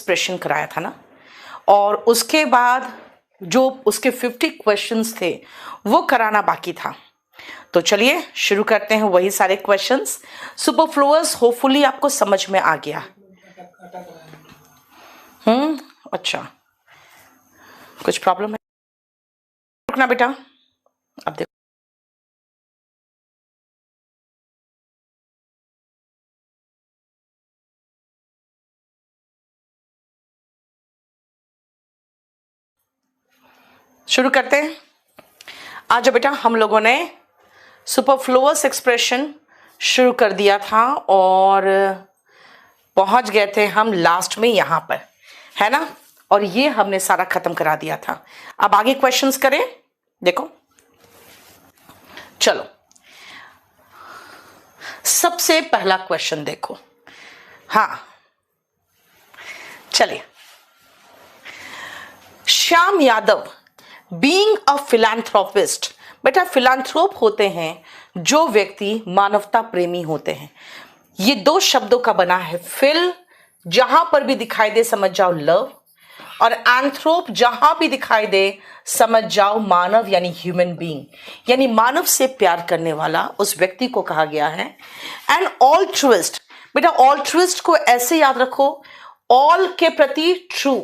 Expression कराया था ना, और उसके बाद जो उसके 50 क्वेश्चंस थे वो कराना बाकी था। तो चलिए शुरू करते हैं वही सारे क्वेश्चंस। सुपरफ्लुअस होपफुली आपको समझ में आ गया। अच्छा, कुछ प्रॉब्लम है? रुकना बेटा, अब देखो। शुरू करते हैं। आज बेटा हम लोगों ने सुपरफ्लुअस एक्सप्रेशन शुरू कर दिया था और पहुंच गए थे हम लास्ट में यहां पर, है ना, और ये हमने सारा खत्म करा दिया था। अब आगे क्वेश्चंस करें। देखो चलो, सबसे पहला क्वेश्चन देखो। हाँ चलिए, Shyam Yadav being a philanthropist. बेटा फिलैंथ्रोप होते हैं जो व्यक्ति मानवता प्रेमी होते हैं। ये दो शब्दों का बना है। फिल जहां पर भी दिखाई दे समझ जाओ लव, और एंथ्रोप जहां भी दिखाई दे समझ जाओ मानव, यानी ह्यूमन बीइंग, यानी मानव से प्यार करने वाला उस व्यक्ति को कहा गया है। एंड ऑल्ट्रुइस्ट, बेटा ऑल्ट्रुइस्ट को ऐसे याद रखो, ऑल के प्रति ट्रू,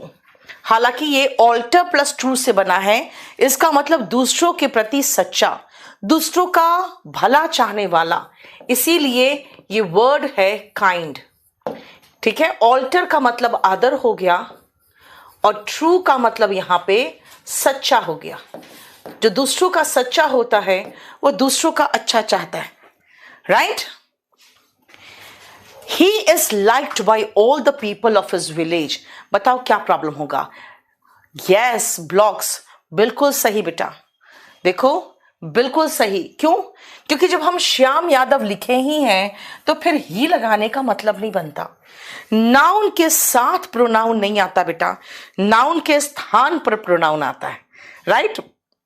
हालांकि ये ऑल्टर प्लस ट्रू से बना है, इसका मतलब दूसरों के प्रति सच्चा, दूसरों का भला चाहने वाला, इसीलिए ये वर्ड है काइंड। ठीक है, ऑल्टर का मतलब आदर हो गया और ट्रू का मतलब यहां पे सच्चा हो गया। जो दूसरों का सच्चा होता है वो दूसरों का अच्छा चाहता है, right. He is liked by all the people of his village. बताओ क्या प्रॉब्लम होगा? यस, ब्लॉक्स, बिल्कुल सही बेटा। देखो बिल्कुल सही। क्यों? क्योंकि जब हम श्याम यादव लिखे ही हैं तो फिर ही लगाने का मतलब नहीं बनता। नाउन के साथ प्रोनाउन नहीं आता बेटा, नाउन के स्थान पर प्रोनाउन आता है, राइट।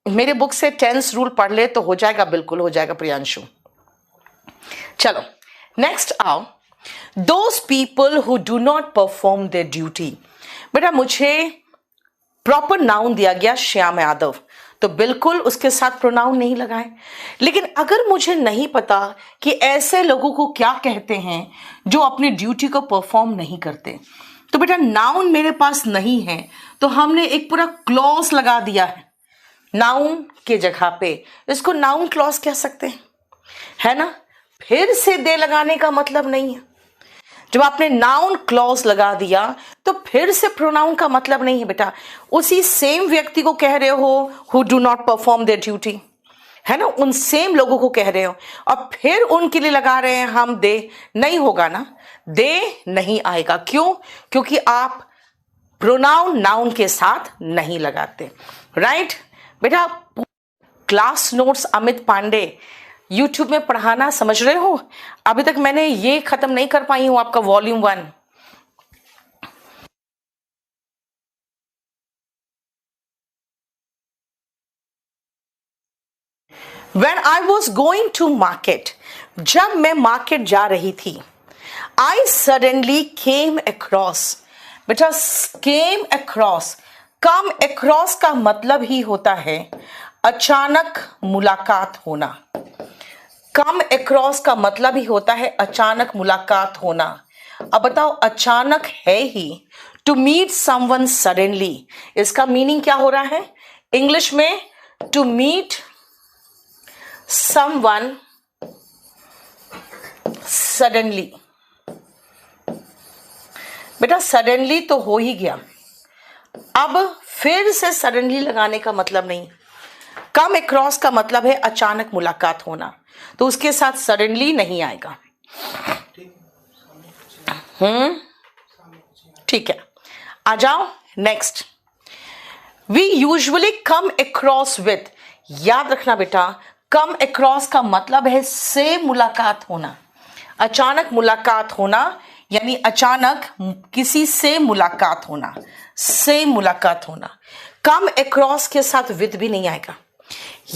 मेरे बुक से टेंस रूल पढ़ ले तो हो जाएगा, बिल्कुल हो जाएगा प्रियांशु। चलो नेक्स्ट आओ। Those people who do not perform there duty. बेटा मुझे प्रॉपर नाउन दिया गया श्याम यादव, तो बिल्कुल उसके साथ प्रोनाउन नहीं लगाए। लेकिन अगर मुझे नहीं पता कि ऐसे लोगों को क्या कहते हैं जो अपनी ड्यूटी को परफॉर्म नहीं करते, तो बेटा नाउन मेरे पास नहीं है, तो हमने एक पूरा क्लॉज लगा दिया है नाउन के जगह पे। इसको नाउन क्लॉज कह सकते हैं, है ना। फिर से दे लगाने का मतलब नहीं है। जब आपने नाउन क्लॉज लगा दिया तो फिर से प्रोनाउन का मतलब नहीं है बेटा। उसी सेम व्यक्ति को कह रहे हो who do not perform there duty, है ना, उन सेम लोगों को कह रहे हो और फिर उनके लिए लगा रहे हैं हम दे। नहीं होगा ना, दे नहीं आएगा। क्यों? क्योंकि आप प्रोनाउन नाउन के साथ नहीं लगाते, राइट। बेटा class notes Amit Pandey YouTube में पढ़ाना समझ रहे हो, अभी तक मैंने ये खत्म नहीं कर पाई हूं आपका volume 1। When I was going to market, जब मैं मार्केट जा रही थी, I suddenly came across। बेटा came across, come across का मतलब ही होता है अचानक मुलाकात होना। कम अक्रॉस का मतलब ही होता है अचानक मुलाकात होना। अब बताओ अचानक है ही, टू मीट समवन सडनली, इसका मीनिंग क्या हो रहा है इंग्लिश में? To meet someone suddenly. बेटा सडनली तो हो ही गया, अब फिर से सडनली लगाने का मतलब नहीं। कम अक्रॉस का मतलब है अचानक मुलाकात होना, तो उसके साथ सडनली नहीं आएगा। ठीक है, आ जाओ next. We usually come across with. याद रखना बेटा, कम अक्रॉस का मतलब है से मुलाकात होना, अचानक मुलाकात होना, यानी अचानक किसी से मुलाकात होना, से मुलाकात होना। कम अक्रॉस के साथ विद भी नहीं आएगा।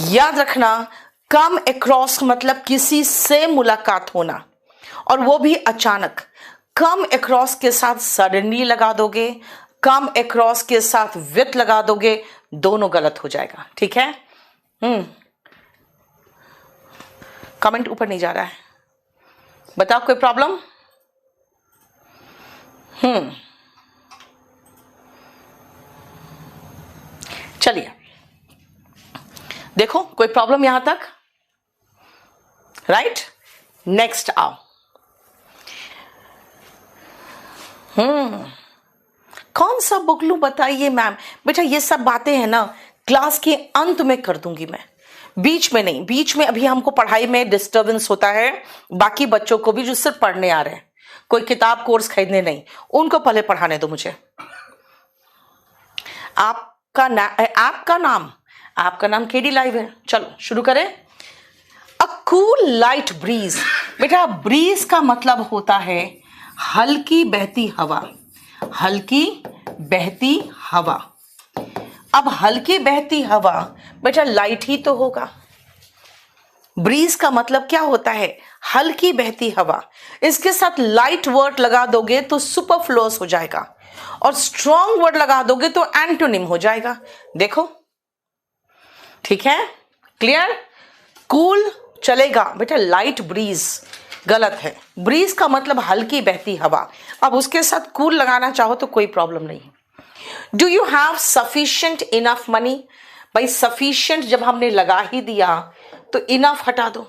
याद रखना, कम अक्रॉस मतलब किसी से मुलाकात होना, और वो भी अचानक। कम अक्रॉस के साथ सडनली लगा दोगे, कम अक्रॉस के साथ विथ लगा दोगे, दोनों गलत हो जाएगा। ठीक है, कमेंट ऊपर नहीं जा रहा है, बताओ कोई प्रॉब्लम? चलिए देखो, कोई प्रॉब्लम यहां तक? राइट, नेक्स्ट आओ। कौन सा बुक लूं बताइए मैम? बेटा ये सब बातें हैं ना, क्लास के अंत में कर दूंगी मैं, बीच में नहीं। बीच में अभी हमको पढ़ाई में डिस्टरबेंस होता है, बाकी बच्चों को भी जो सिर्फ पढ़ने आ रहे हैं, कोई किताब कोर्स खरीदने नहीं, उनको पहले पढ़ाने दो मुझे। आपका नाम केडी लाइव है। चलो शुरू करें। A cool light breeze. बेटा ब्रीज का मतलब होता है हल्की बहती हवा, हल्की बहती हवा। अब हल्की बहती हवा बेटा लाइट ही तो होगा। ब्रीज का मतलब क्या होता है? हल्की बहती हवा। इसके साथ लाइट वर्ड लगा दोगे तो सुपरफ्लुअस हो जाएगा, और स्ट्रॉन्ग वर्ड लगा दोगे तो एंटोनिम हो जाएगा। देखो ठीक है, क्लियर? कूल चलेगा बेटा, लाइट ब्रीज गलत है। ब्रीज का मतलब हल्की बहती हवा। अब उसके साथ कूल लगाना चाहो तो कोई प्रॉब्लम नहीं। Do you have sufficient enough money? भाई सफिशिएंट जब हमने लगा ही दिया तो इनफ हटा दो।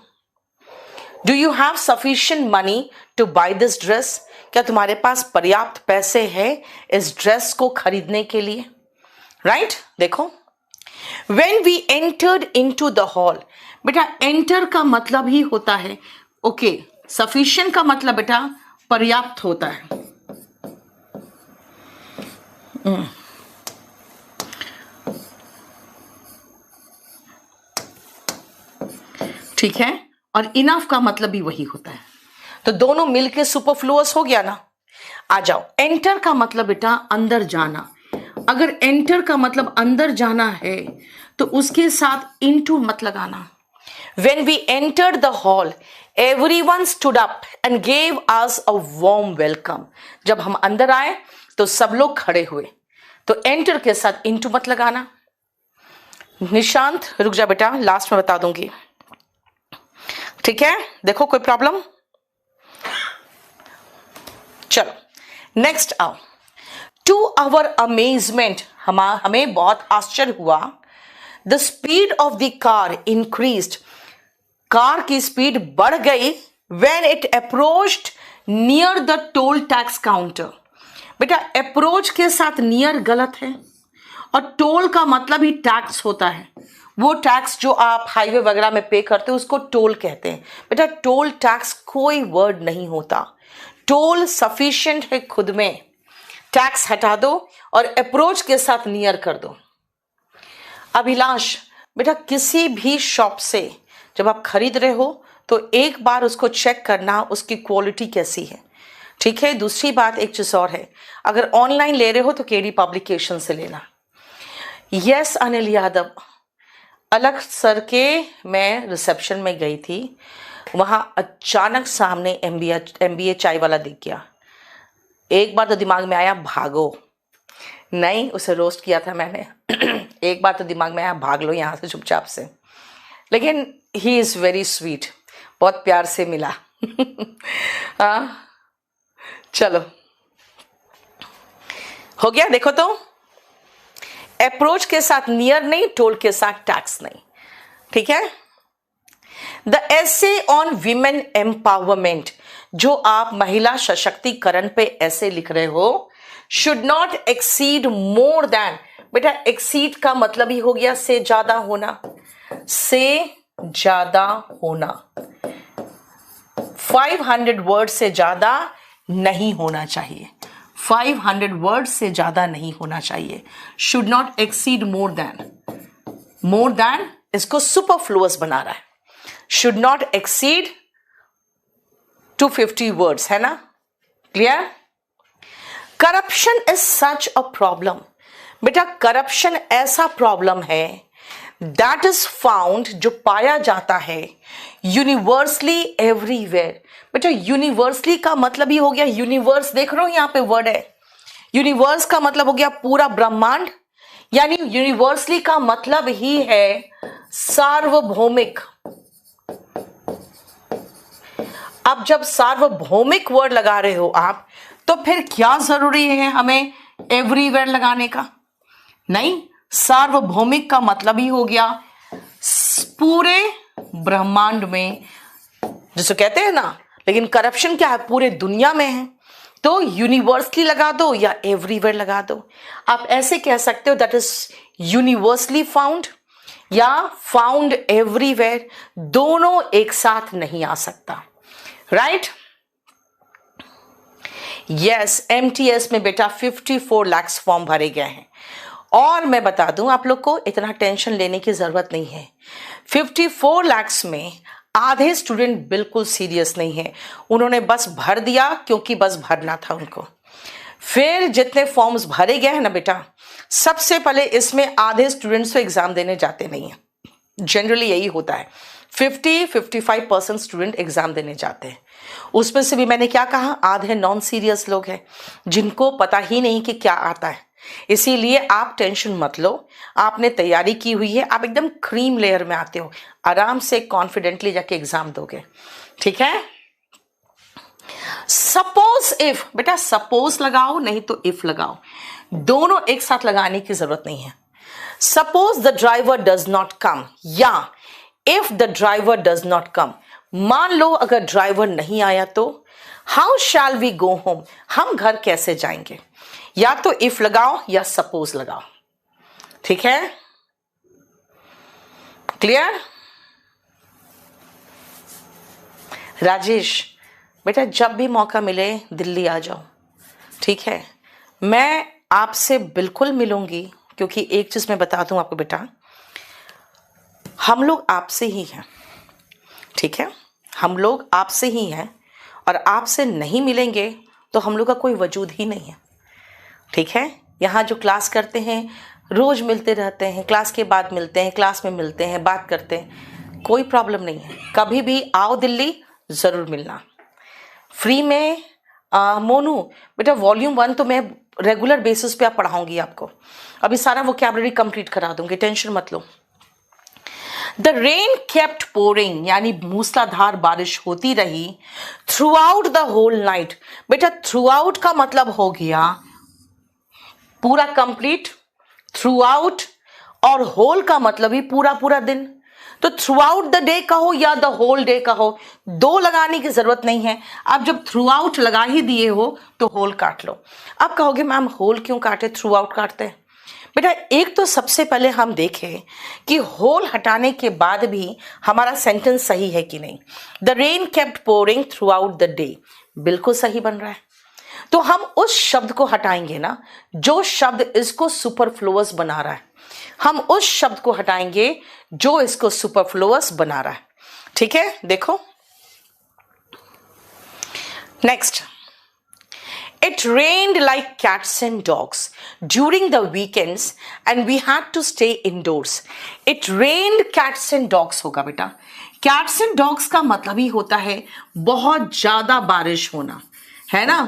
Do you have sufficient money to buy this dress? क्या तुम्हारे पास पर्याप्त पैसे हैं इस ड्रेस को खरीदने के लिए? राइट देखो, when we entered into the hall, बेटा एंटर का मतलब ही होता है ओके, सफिशिएंट का मतलब बेटा पर्याप्त होता है। ठीक है, और इनफ का मतलब भी वही होता है, तो दोनों मिलके सुपरफ्लुअस हो गया ना। आ जाओ, एंटर का मतलब बेटा अंदर जाना। अगर एंटर का मतलब अंदर जाना है तो उसके साथ इनटू मत लगाना। When we entered the hall, everyone stood up and gave us a warm welcome. जब हम अंदर आए तो सब लोग खड़े हुए, तो एंटर के साथ इनटू मत लगाना। निशांत रुक जा बेटा, लास्ट में बता दूंगी। ठीक है, देखो कोई प्रॉब्लम? चलो नेक्स्ट आओ। टू आवर अमेजमेंट, हमें बहुत आश्चर्य हुआ। The speed of the car increased, car की स्पीड बढ़ गई। When it approached near the toll tax counter. बेटा अप्रोच के साथ नियर गलत है, और टोल का मतलब ही टैक्स होता है। वो टैक्स जो आप हाईवे वगैरह में पे करते हो उसको टोल कहते हैं। बेटा टोल टैक्स कोई वर्ड नहीं होता, टोल सफिशिएंट है खुद में। टैक्स हटा दो और अप्रोच के साथ नियर कर दो। अभिलाष बेटा किसी भी शॉप से जब आप खरीद रहे हो तो एक बार उसको चेक करना उसकी क्वालिटी कैसी है। ठीक है, दूसरी बात एक चीज और है, अगर ऑनलाइन ले रहे हो तो केडी पब्लिकेशन से लेना। यस अनिल यादव, अलग सर के मैं रिसेप्शन में गई थी, वहां अचानक सामने MBA चाय वाला दिख गया। एक बार तो दिमाग में आया भागो, नहीं उसे रोस्ट किया था मैंने एक बार तो दिमाग में आया भाग लो यहाँ से चुपचाप से, लेकिन ही इज़ वेरी स्वीट, बहुत प्यार से मिला चलो हो गया। देखो तो अप्रोच के साथ नियर नहीं, टोल के साथ टैक्स नहीं। ठीक है, the essay on women empowerment, जो आप महिला सशक्तिकरण पे ऐसे लिख रहे हो, should not exceed more than, बेटा एक्सीड का मतलब ही हो गया से ज्यादा होना, से ज्यादा होना। 500 वर्ड से ज्यादा नहीं होना चाहिए, 500 वर्ड से ज्यादा नहीं होना चाहिए। Should not exceed more than इसको सुपरफ्लुअस बना रहा है। शुड नॉट एक्सीड 250 वर्ड्स, है ना? Clear? Corruption is such a problem, बेटा करप्शन ऐसा प्रॉब्लम है दैट इज फाउंड, जो पाया जाता है यूनिवर्सली एवरीवेयर। बेटा यूनिवर्सली का मतलब ही हो गया यूनिवर्स, देख रहे हो यहाँ पे वर्ड है, यूनिवर्स का मतलब हो गया पूरा ब्रह्मांड, यानी यूनिवर्सली का मतलब ही है सार्वभौमिक। अब जब सार्वभौमिक वर्ड लगा रहे हो आप, तो फिर क्या जरूरी है हमें एवरीवेयर लगाने का? नहीं, सार्वभौमिक का मतलब ही हो गया पूरे ब्रह्मांड में, जिसे कहते हैं ना, लेकिन करप्शन क्या है, पूरे दुनिया में है। तो यूनिवर्सली लगा दो या एवरीवेयर लगा दो। आप ऐसे कह सकते हो दैट इज यूनिवर्सली फाउंड या फाउंड एवरीवेयर, दोनों एक साथ नहीं आ सकता, राइट? यस, एमटीएस में बेटा 54 लाख फॉर्म भरे गए हैं, और मैं बता दूं आप लोग को, इतना टेंशन लेने की जरूरत नहीं है। 54 लाख में आधे स्टूडेंट बिल्कुल सीरियस नहीं है, उन्होंने बस भर दिया क्योंकि बस भरना था उनको। फिर जितने फॉर्म्स भरे गए हैं ना बेटा, सबसे पहले इसमें आधे स्टूडेंट्स तो एग्जाम देने जाते नहीं है, जनरली यही होता है, 50-55% स्टूडेंट एग्जाम देने जाते हैं। उसमें से भी मैंने क्या कहा, आधे नॉन सीरियस लोग हैं जिनको पता ही नहीं कि क्या आता है। इसीलिए आप टेंशन मत लो, आपने तैयारी की हुई है, आप एकदम क्रीम लेयर में आते हो, आराम से कॉन्फिडेंटली जाके एग्जाम दोगे, ठीक है? सपोज इफ, बेटा सपोज लगाओ नहीं तो इफ लगाओ, दोनों एक साथ लगाने की जरूरत नहीं है। Suppose the driver does not come या if the driver does not come, मान लो अगर ड्राइवर नहीं आया तो how shall we go home, हम घर कैसे जाएंगे? या तो इफ लगाओ या सपोज लगाओ, ठीक है? क्लियर? राजेश बेटा जब भी मौका मिले दिल्ली आ जाओ, ठीक है? मैं आपसे बिल्कुल मिलूंगी, क्योंकि एक चीज मैं बता दूं आपको बेटा, हम लोग आपसे ही हैं, ठीक है? हम लोग आपसे ही हैं, और आपसे नहीं मिलेंगे तो हम लोग का कोई वजूद ही नहीं है, ठीक है? यहाँ जो क्लास करते हैं रोज मिलते रहते हैं, क्लास के बाद मिलते हैं, क्लास में मिलते हैं, बात करते हैं, कोई प्रॉब्लम नहीं है। कभी भी आओ दिल्ली, जरूर मिलना फ्री में। मोनू बेटा वॉल्यूम 1 तो मैं रेगुलर बेसिस पे आप पढ़ाऊंगी आपको, अभी सारा वोकैबुलरी कंप्लीट करा दूंगी, टेंशन मत लो। द रेन केप्ट पोरिंग, यानी मूसलाधार बारिश होती रही throughout the whole night. बेटा थ्रू आउट का मतलब हो गया पूरा कंप्लीट, थ्रू आउट, और होल का मतलब ही पूरा पूरा दिन। तो थ्रू आउट द डे कहो या द होल डे कहो, दो लगाने की जरूरत नहीं है। आप जब थ्रू आउट लगा ही दिए हो तो होल काट लो। आप कहोगे मैम होल क्यों काटे, थ्रू आउट काटते हैं? बेटा एक तो सबसे पहले हम देखें कि होल हटाने के बाद भी हमारा सेंटेंस सही है कि नहीं। The rain kept pouring through out the day, बिल्कुल सही बन रहा है। तो हम उस शब्द को हटाएंगे ना जो शब्द इसको सुपरफ्लुअस बना रहा है, हम उस शब्द को हटाएंगे जो इसको सुपरफ्लुअस बना रहा है, ठीक है? देखो next, It rained like cats and dogs during the weekends and we had to stay indoors. It rained cats and dogs होगा बेटा। Cats and dogs का मतलब ही होता है बहुत ज्यादा बारिश होना, है ना?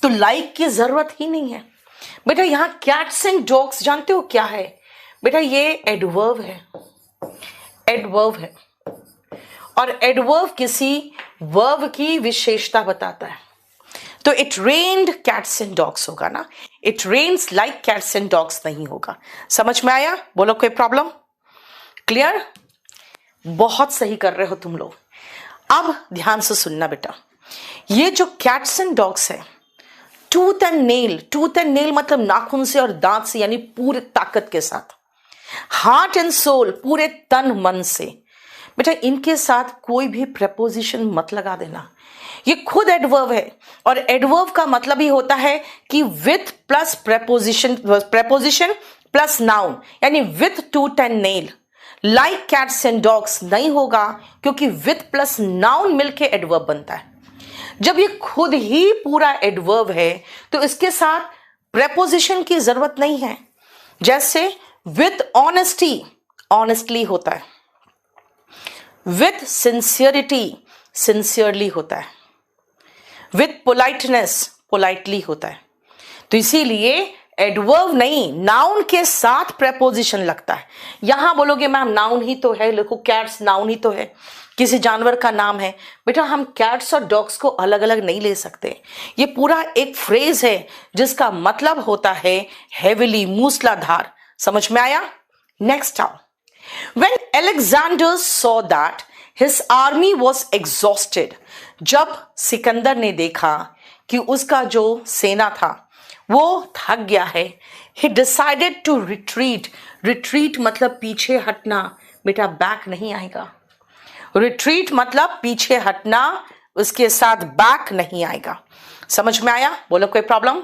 तो like की जरूरत ही नहीं है बेटा। यहाँ cats and dogs जानते हो क्या है बेटा? ये एडवर्ब है, एडवर्ब है, और एडवर्ब किसी वर्ब की विशेषता बताता है। तो it rained cats and dogs होगा ना, it rains like cats and dogs नहीं होगा। समझ में आया? बोलो कोई प्रॉब्लम? क्लियर? बहुत सही कर रहे हो तुम लोग। अब ध्यान से सुनना बेटा, ये जो कैट्स एंड डॉग्स है, tooth and nail, tooth and nail मतलब नाखून से और दांत से, यानी पूरे ताकत के साथ। हार्ट एंड सोल, पूरे तन मन से। बेटा इनके साथ कोई भी प्रेपोजिशन मत लगा देना, ये खुद एडवर्ब है, और एडवर्ब का मतलब ही होता है कि with plus preposition, preposition plus noun, यानी with tooth and nail. Like cats and dogs नहीं होगा, क्योंकि विथ प्लस नाउन मिलके एडवर्ब बनता है। जब ये खुद ही पूरा एडवर्ब है तो इसके साथ प्रेपोजिशन की जरूरत नहीं है। जैसे विथ ऑनेस्टी, ऑनेस्टली होता है, विथ सिंसियरिटी, सिंसियरली होता है, विथ पोलाइटनेस पोलाइटली होता है। तो इसीलिए एडवर्ब नहीं, नाउन के साथ प्रेपोजिशन लगता है। यहां बोलोगे मैम नाउन ही तो है, देखो कैट्स नाउन ही तो है, किसी जानवर का नाम है। बेटा हम कैट्स और डॉग्स को अलग अलग नहीं ले सकते। ये पूरा एक फ्रेज है जिसका मतलब होता है हेविली, मूसलाधार। समझ में आया? नेक्स्ट आओ। When Alexander saw that his army was exhausted, जब सिकंदर ने देखा कि उसका जो सेना था वो थक गया है, he decided to retreat. retreat मतलब पीछे हटना, बेटा बैक नहीं आएगा। retreat मतलब पीछे हटना, उसके साथ बैक नहीं आएगा। समझ में आया? बोलो कोई प्रॉब्लम?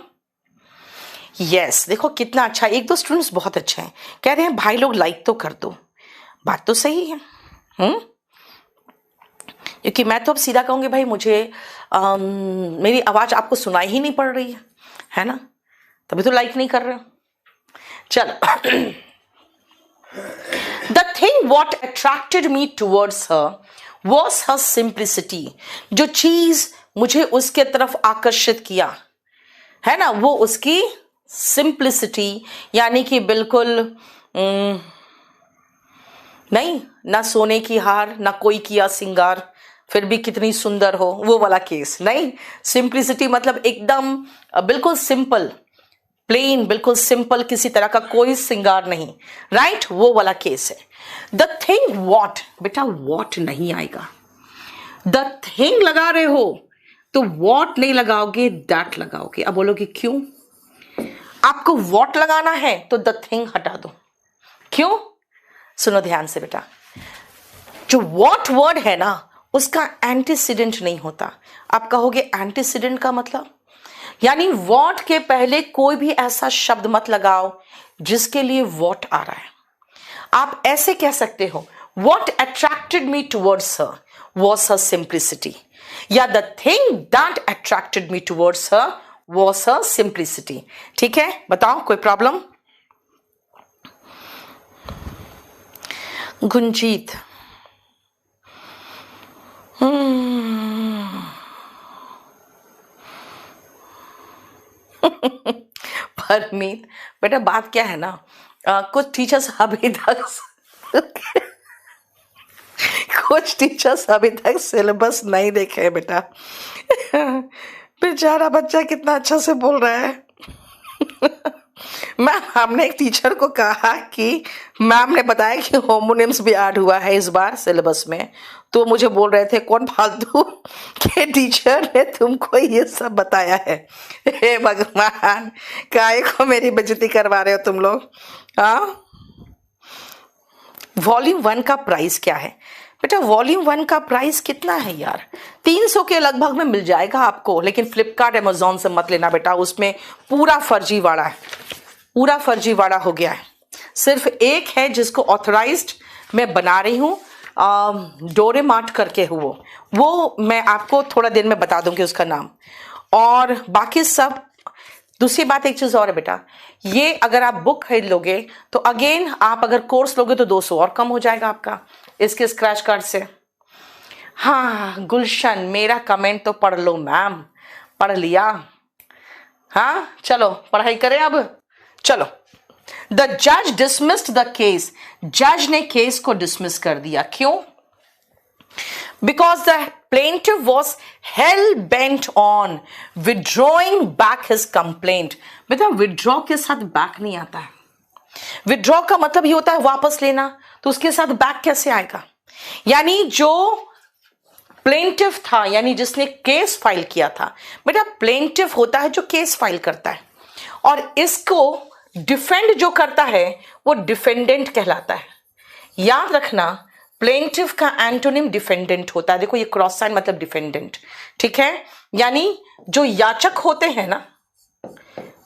यस, देखो कितना अच्छा। एक दो स्टूडेंट्स बहुत अच्छे हैं, कह रहे हैं भाई लोग लाइक तो कर दो। बात तो सही है। क्योंकि मैं तो अब सीधा कहूंगी भाई मुझे मेरी आवाज आपको सुनाई ही नहीं पड़ रही है ना, तभी तो लाइक नहीं कर रहे हो। चलो। The thing what attracted me towards her was her simplicity. जो चीज मुझे उसके तरफ आकर्षित किया है ना, वो उसकी सिंप्लिसिटी, यानी कि बिल्कुल नहीं, ना सोने की हार ना कोई किया सिंगार, फिर भी कितनी सुंदर हो, वो वाला केस नहीं। सिंप्लिसिटी मतलब एकदम बिल्कुल सिंपल, प्लेन, बिल्कुल सिंपल, किसी तरह का कोई सिंगार नहीं, राइट, वो वाला केस है। द थिंग वॉट, बेटा वॉट नहीं आएगा। द थिंग लगा रहे हो तो वॉट नहीं लगाओगे, दैट लगाओगे। अब बोलोगे क्यों? आपको वॉट लगाना है तो द थिंग हटा दो। क्यों? सुनो ध्यान से बेटा, जो वॉट वर्ड है ना उसका एंटीसीडेंट नहीं होता। आप कहोगे एंटीसीडेंट का मतलब, यानी वॉट के पहले कोई भी ऐसा शब्द मत लगाओ जिसके लिए वॉट आ रहा है। आप ऐसे कह सकते हो what attracted me towards her was her simplicity, या the thing that attracted me towards her was her simplicity. ठीक है, बताओ कोई प्रॉब्लम? गुंजीत, परमीत, बेटा बात क्या है ना, कुछ टीचर्स अभी तक कुछ टीचर्स अभी तक सिलेबस नहीं देखे हैं बेटा। बेचारा बच्चा कितना अच्छा से बोल रहा है। मैम हमने एक टीचर को कहा कि मैम ने बताया कि होमोनिम्स भी ऐड हुआ है इस बार सिलेबस में, तो मुझे बोल रहे थे कौन फालतू के टीचर ने तुमको ये सब बताया है। हे भगवान, काहे को मेरी बेइज्जती करवा रहे हो तुम लोग? हाँ, वॉल्यूम 1 का प्राइस क्या है बेटा? वॉल्यूम 1 का प्राइस कितना है यार? 300 के लगभग में मिल जाएगा आपको, लेकिन फ्लिपकार्ट अमेजोन से मत लेना बेटा, उसमें पूरा फर्जीवाड़ा है, पूरा फर्जीवाड़ा हो गया है। सिर्फ एक है जिसको ऑथराइज्ड मैं बना रही हूँ, डोरेमार्ट करके हुआ, वो मैं आपको थोड़ा दिन में बता दूंगी उसका नाम, और बाकी सब। दूसरी बात एक चीज और है बेटा, ये अगर आप बुक खरीद लोगे तो अगेन आप अगर कोर्स लोगे तो 200 और कम हो जाएगा आपका इसके स्क्रैच कार्ड से। हाँ गुलशन, मेरा कमेंट तो पढ़ लो मैम। पढ़ लिया? हाँ चलो पढ़ाई करें अब। चलो, द जज डिसमिस्ड द केस। जज ने केस को डिसमिस कर दिया। क्यों? Because the plaintiff was hell bent on withdrawing back his complaint. बेटा विड्रॉ के साथ बैक नहीं आता है। विड्रॉ का मतलब ही होता है वापस लेना, तो उसके साथ बैक कैसे आएगा? यानी जो प्लेंटिफ था, यानी जिसने केस फाइल किया था, बेटा प्लेंटिफ होता है जो केस फाइल करता है, और इसको डिफेंड जो करता है वो डिफेंडेंट कहलाता है। याद रखना, प्लेंटिफ का एंटोनिम डिफेंडेंट होता है। देखो ये क्रॉस साइन मतलब डिफेंडेंट, ठीक है? यानी जो याचक होते हैं ना,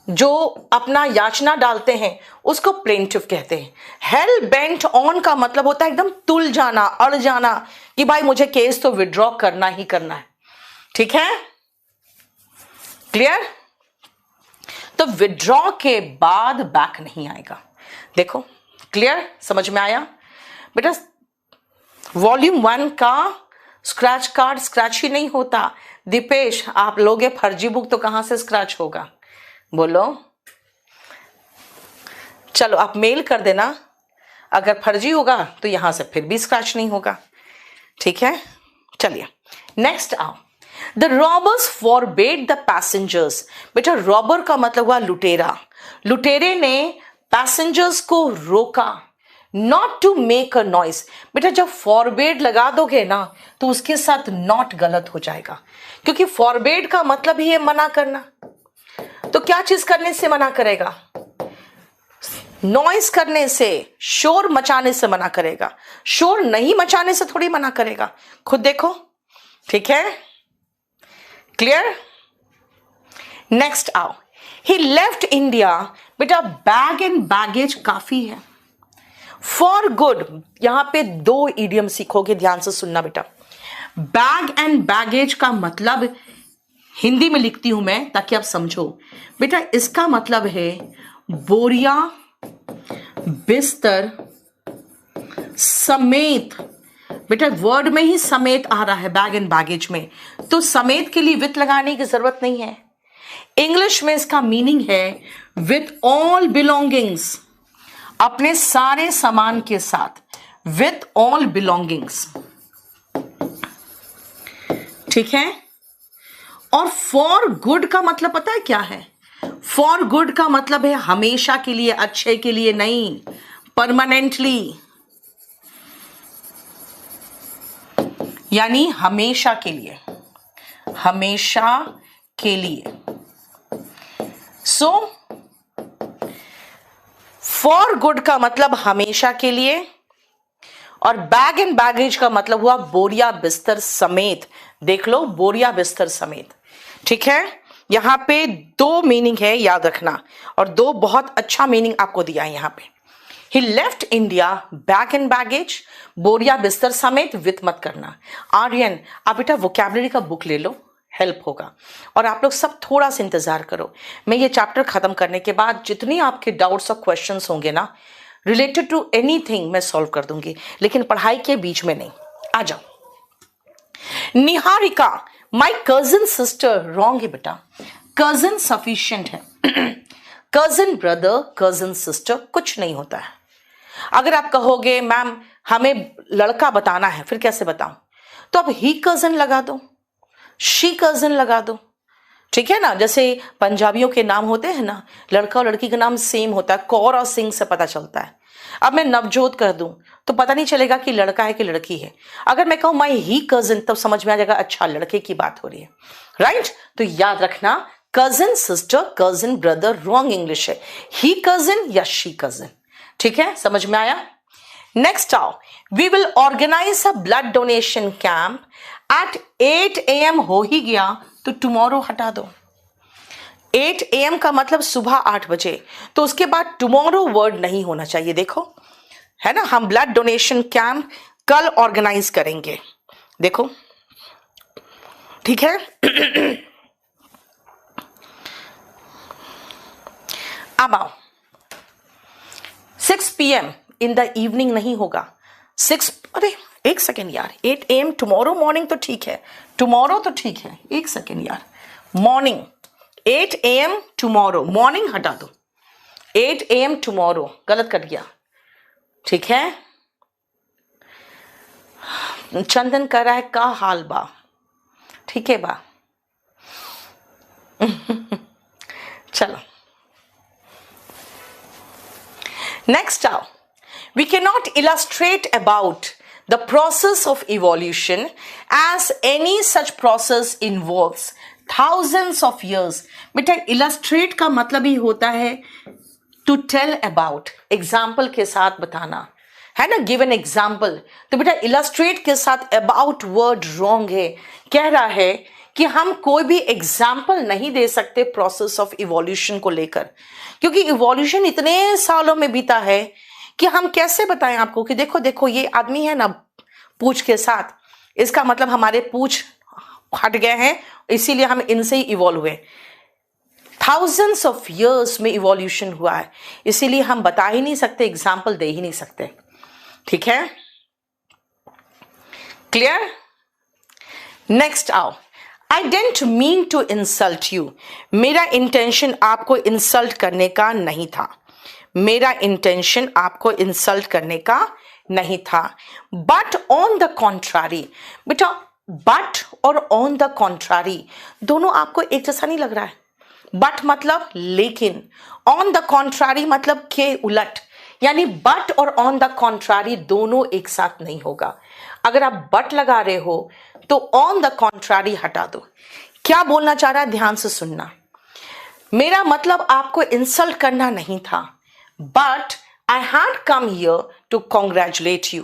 जो अपना याचना डालते हैं, उसको प्लेंटिफ कहते हैं। हेल बेंट ऑन का मतलब होता है एकदम तुल जाना, अड़ जाना, कि भाई मुझे केस तो विड्रॉ करना ही करना है। ठीक है, क्लियर? तो विड्रॉ के बाद बैक नहीं आएगा। देखो क्लियर, समझ में आया बेटा? वॉल्यूम 1 का स्क्रैच कार्ड स्क्रैच ही नहीं होता। दीपेश, आप लोगे फर्जी बुक तो कहां से स्क्रैच होगा? बोलो। चलो आप मेल कर देना, अगर फर्जी होगा तो यहां से फिर भी स्क्रैच नहीं होगा। ठीक है, चलिए नेक्स्ट आओ। The robbers forbade the passengers. बेटा रॉबर का मतलब हुआ लुटेरा। लुटेरे ने पैसेंजर्स को रोका, not to make a noise. बेटा जब फॉरबेड लगा दोगे ना तो उसके साथ नॉट गलत हो जाएगा, क्योंकि फॉरबेड का मतलब ही है मना करना। तो क्या चीज करने से मना करेगा? नॉइस करने से, शोर मचाने से मना करेगा। शोर नहीं मचाने से थोड़ी मना करेगा, खुद देखो। ठीक है, क्लियर? नेक्स्ट आओ। ही लेफ्ट इंडिया। बेटा बैग एंड बैगेज काफी है। फॉर गुड, यहां पे 2 इडियम सीखोगे, ध्यान से सुनना बेटा। बैग एंड बैगेज का मतलब हिंदी में लिखती हूं मैं ताकि आप समझो। बेटा इसका मतलब है बोरिया, बिस्तर समेत। बेटा वर्ड में ही समेत आ रहा है बैग एंड बैगेज में, तो समेत के लिए विथ लगाने की जरूरत नहीं है। इंग्लिश में इसका मीनिंग है विथ ऑल बिलोंगिंग्स, अपने सारे सामान के साथ, विथ ऑल बिलोंगिंग्स। ठीक है, और फॉर गुड का मतलब पता है क्या है? फॉर गुड का मतलब है हमेशा के लिए, अच्छे के लिए नहीं, परमानेंटली, यानी हमेशा के लिए, हमेशा के लिए। सो फॉर गुड का मतलब हमेशा के लिए, और बैग एंड बैगेज का मतलब हुआ बोरिया बिस्तर समेत। देख लो, बोरिया बिस्तर समेत। ठीक है, यहां पे 2 मीनिंग है, याद रखना, और 2 बहुत अच्छा मीनिंग आपको दिया है यहां पे। He left India bag and baggage, बोरिया बिस्तर समेत, विथ मत करना। आर्यन आप बेटा वोकैबुलरी का बुक ले लो, हेल्प होगा। और आप लोग सब थोड़ा सा इंतजार करो, मैं ये चैप्टर खत्म करने के बाद जितनी आपके डाउट्स और क्वेश्चंस होंगे ना रिलेटेड टू एनीथिंग मैं सॉल्व कर दूंगी, लेकिन पढ़ाई के बीच में नहीं। आ जाओ। Niharika my cousin sister, wrong है बेटा, कजिन सफिशिएंट है। कजिन ब्रदर, कजिन सिस्टर कुछ नहीं होता है। अगर आप कहोगे मैम हमें लड़का बताना है, फिर कैसे बताऊं? तो आप ही कजिन लगा दो, शी कजिन लगा दो। ठीक है ना, जैसे पंजाबियों के नाम होते हैं ना, लड़का और लड़की का नाम सेम होता है, कौर और सिंह से पता चलता है। अब मैं नवजोत कर दूं तो पता नहीं चलेगा कि लड़का है कि लड़की है। अगर मैं कहूं माई ही कजिन, तब समझ में आ जाएगा अच्छा लड़के की बात हो रही है, राइट? तो याद रखना, cousin sister, cousin brother wrong English है, ही कजिन या शी कजिन। ठीक है, समझ में आया? नेक्स्ट आओ। We will organise a blood donation camp at 8 AM हो ही गया तो टुमारो हटा दो। 8 AM का मतलब सुबह 8 बजे, तो उसके बाद टुमारो वर्ड नहीं होना चाहिए। देखो है ना, हम ब्लड डोनेशन कैंप कल ऑर्गेनाइज करेंगे। देखो ठीक है। अब आओ, 6 PM इन द इवनिंग नहीं होगा। 6, अरे एक सेकेंड यार, 8 AM टुमारो मॉर्निंग तो ठीक है, टुमारो तो ठीक है, एक सेकेंड यार, मॉर्निंग 8 AM टुमारो, मॉर्निंग हटा दो, 8 AM टुमारो, गलत कर दिया। ठीक है, चंदन कर रहा है का हाल बा, ठीक है बा। चलो नेक्स्ट आओ। We cannot illustrate about the process of evolution as any such process involves thousands of years. बेटा illustrate का मतलब ही होता है to tell about, example के साथ बताना, है ना, give an example। तो बेटा illustrate के साथ about word wrong है, कह रहा है कि हम कोई भी एग्जाम्पल नहीं दे सकते प्रोसेस ऑफ इवोल्यूशन को लेकर, क्योंकि इवोल्यूशन इतने सालों में बीता है कि हम कैसे बताएं आपको कि देखो देखो ये आदमी है ना पूंछ के साथ, इसका मतलब हमारे पूंछ हट गए हैं, इसीलिए हम इनसे ही इवॉल्व हुए। थाउजेंड्स ऑफ इयर्स में इवोल्यूशन हुआ है, इसीलिए हम बता ही नहीं सकते, एग्जाम्पल दे ही नहीं सकते। ठीक है, क्लियर? नेक्स्ट आओ, I don't mean to insult you, मेरा इंटेंशन आपको इंसल्ट करने का नहीं था, मेरा इंटेंशन आपको इंसल्ट करने का नहीं था। बट ऑन द कॉन्ट्रारी, बेटा बट और ऑन द कॉन्ट्रारी दोनों आपको एक जैसा नहीं लग रहा है। बट मतलब लेकिन, ऑन द कॉन्ट्रारी मतलब के उलट, यानी बट और ऑन द कॉन्ट्रारी दोनों एक साथ नहीं होगा। अगर आप बट लगा रहे हो तो ऑन द कॉन्ट्रारी हटा दो। क्या बोलना चाह रहा है, ध्यान से सुनना। मेरा मतलब आपको इंसल्ट करना नहीं था, but I had come here to congratulate you.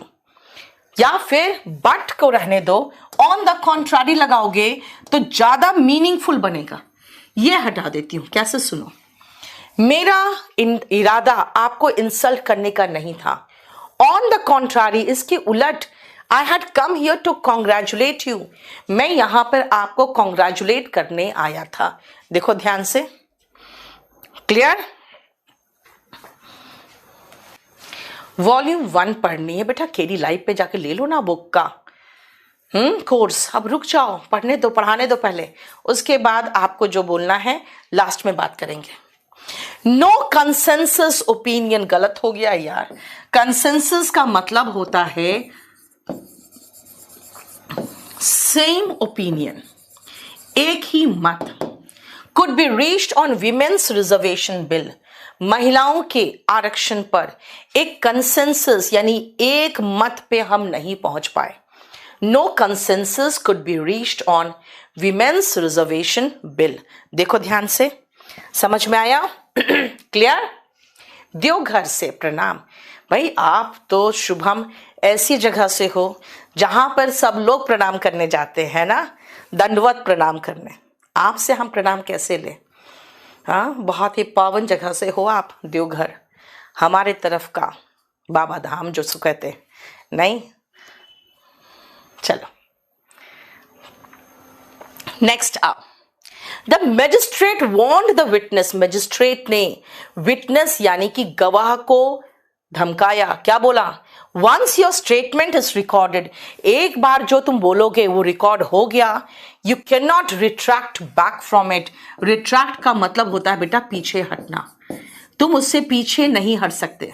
या फिर बट को रहने दो, ऑन द कॉन्ट्रारी लगाओगे तो ज्यादा मीनिंगफुल बनेगा। यह हटा देती हूं, कैसे सुनो। मेरा इरादा आपको इंसल्ट करने का नहीं था, ऑन द कॉन्ट्रारी इसके उलट I had come here to congratulate you, मैं यहां पर आपको कॉन्ग्रेचुलेट करने आया था। देखो ध्यान से, क्लियर। वॉल्यूम 1 पढ़नी है बेटा, केडी लाइव पे जाके ले लो ना बुक का कोर्स। अब रुक जाओ, पढ़ने दो, पढ़ाने दो पहले, उसके बाद आपको जो बोलना है लास्ट में बात करेंगे। नो कंसेंसस ओपिनियन, गलत हो गया यार। कंसेंसस का मतलब होता है सेम ओपिनियन, एक ही मत। Could be reached on women's reservation bill, महिलाओं के आरक्षण पर एक कंसेंसस यानी एक मत पे हम नहीं पहुंच पाए। No consensus could be reached on women's reservation bill. देखो ध्यान से, समझ में आया? क्लियर? देवघर से प्रणाम। भाई आप तो शुभम ऐसी जगह से हो जहां पर सब लोग प्रणाम करने जाते हैं ना, दंडवत प्रणाम करने। आपसे हम प्रणाम कैसे लें? हाँ, बहुत ही पावन जगह से हो आप, देवघर हमारे तरफ का बाबा धाम जो सो कहते नहीं। चलो नेक्स्ट आओ। The magistrate warned the witness, magistrate ने विटनेस यानी कि गवाह को धमकाया। क्या बोला? Once your statement is recorded, एक बार जो तुम बोलोगे वो रिकॉर्ड हो गया, you can not retract back from it. Retract का मतलब होता है बेटा पीछे हटना, तुम उससे पीछे नहीं हट सकते।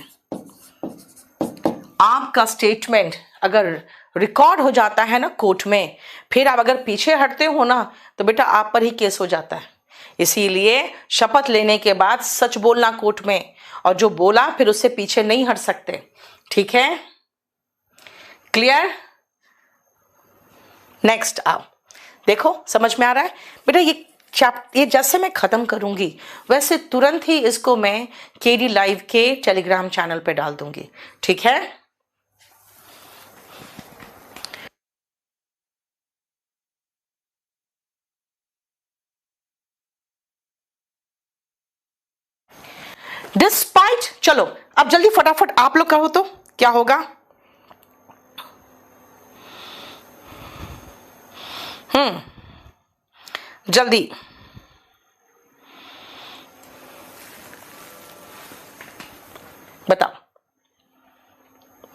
आपका स्टेटमेंट अगर रिकॉर्ड हो जाता है ना कोर्ट में, फिर आप अगर पीछे हटते हो ना तो बेटा आप पर ही केस हो जाता है। इसीलिए शपथ लेने के बाद सच बोलना कोर्ट में, और जो बोला फिर उससे पीछे नहीं हट सकते। ठीक है? क्लियर? नेक्स्ट आओ। देखो समझ में आ रहा है बेटा? ये जैसे मैं खत्म करूंगी वैसे तुरंत ही इसको मैं केडी लाइव के टेलीग्राम चैनल पे डाल दूंगी। ठीक है? डिस्पाइट, चलो अब जल्दी फटाफट आप लोग कहो तो क्या होगा? जल्दी बताओ।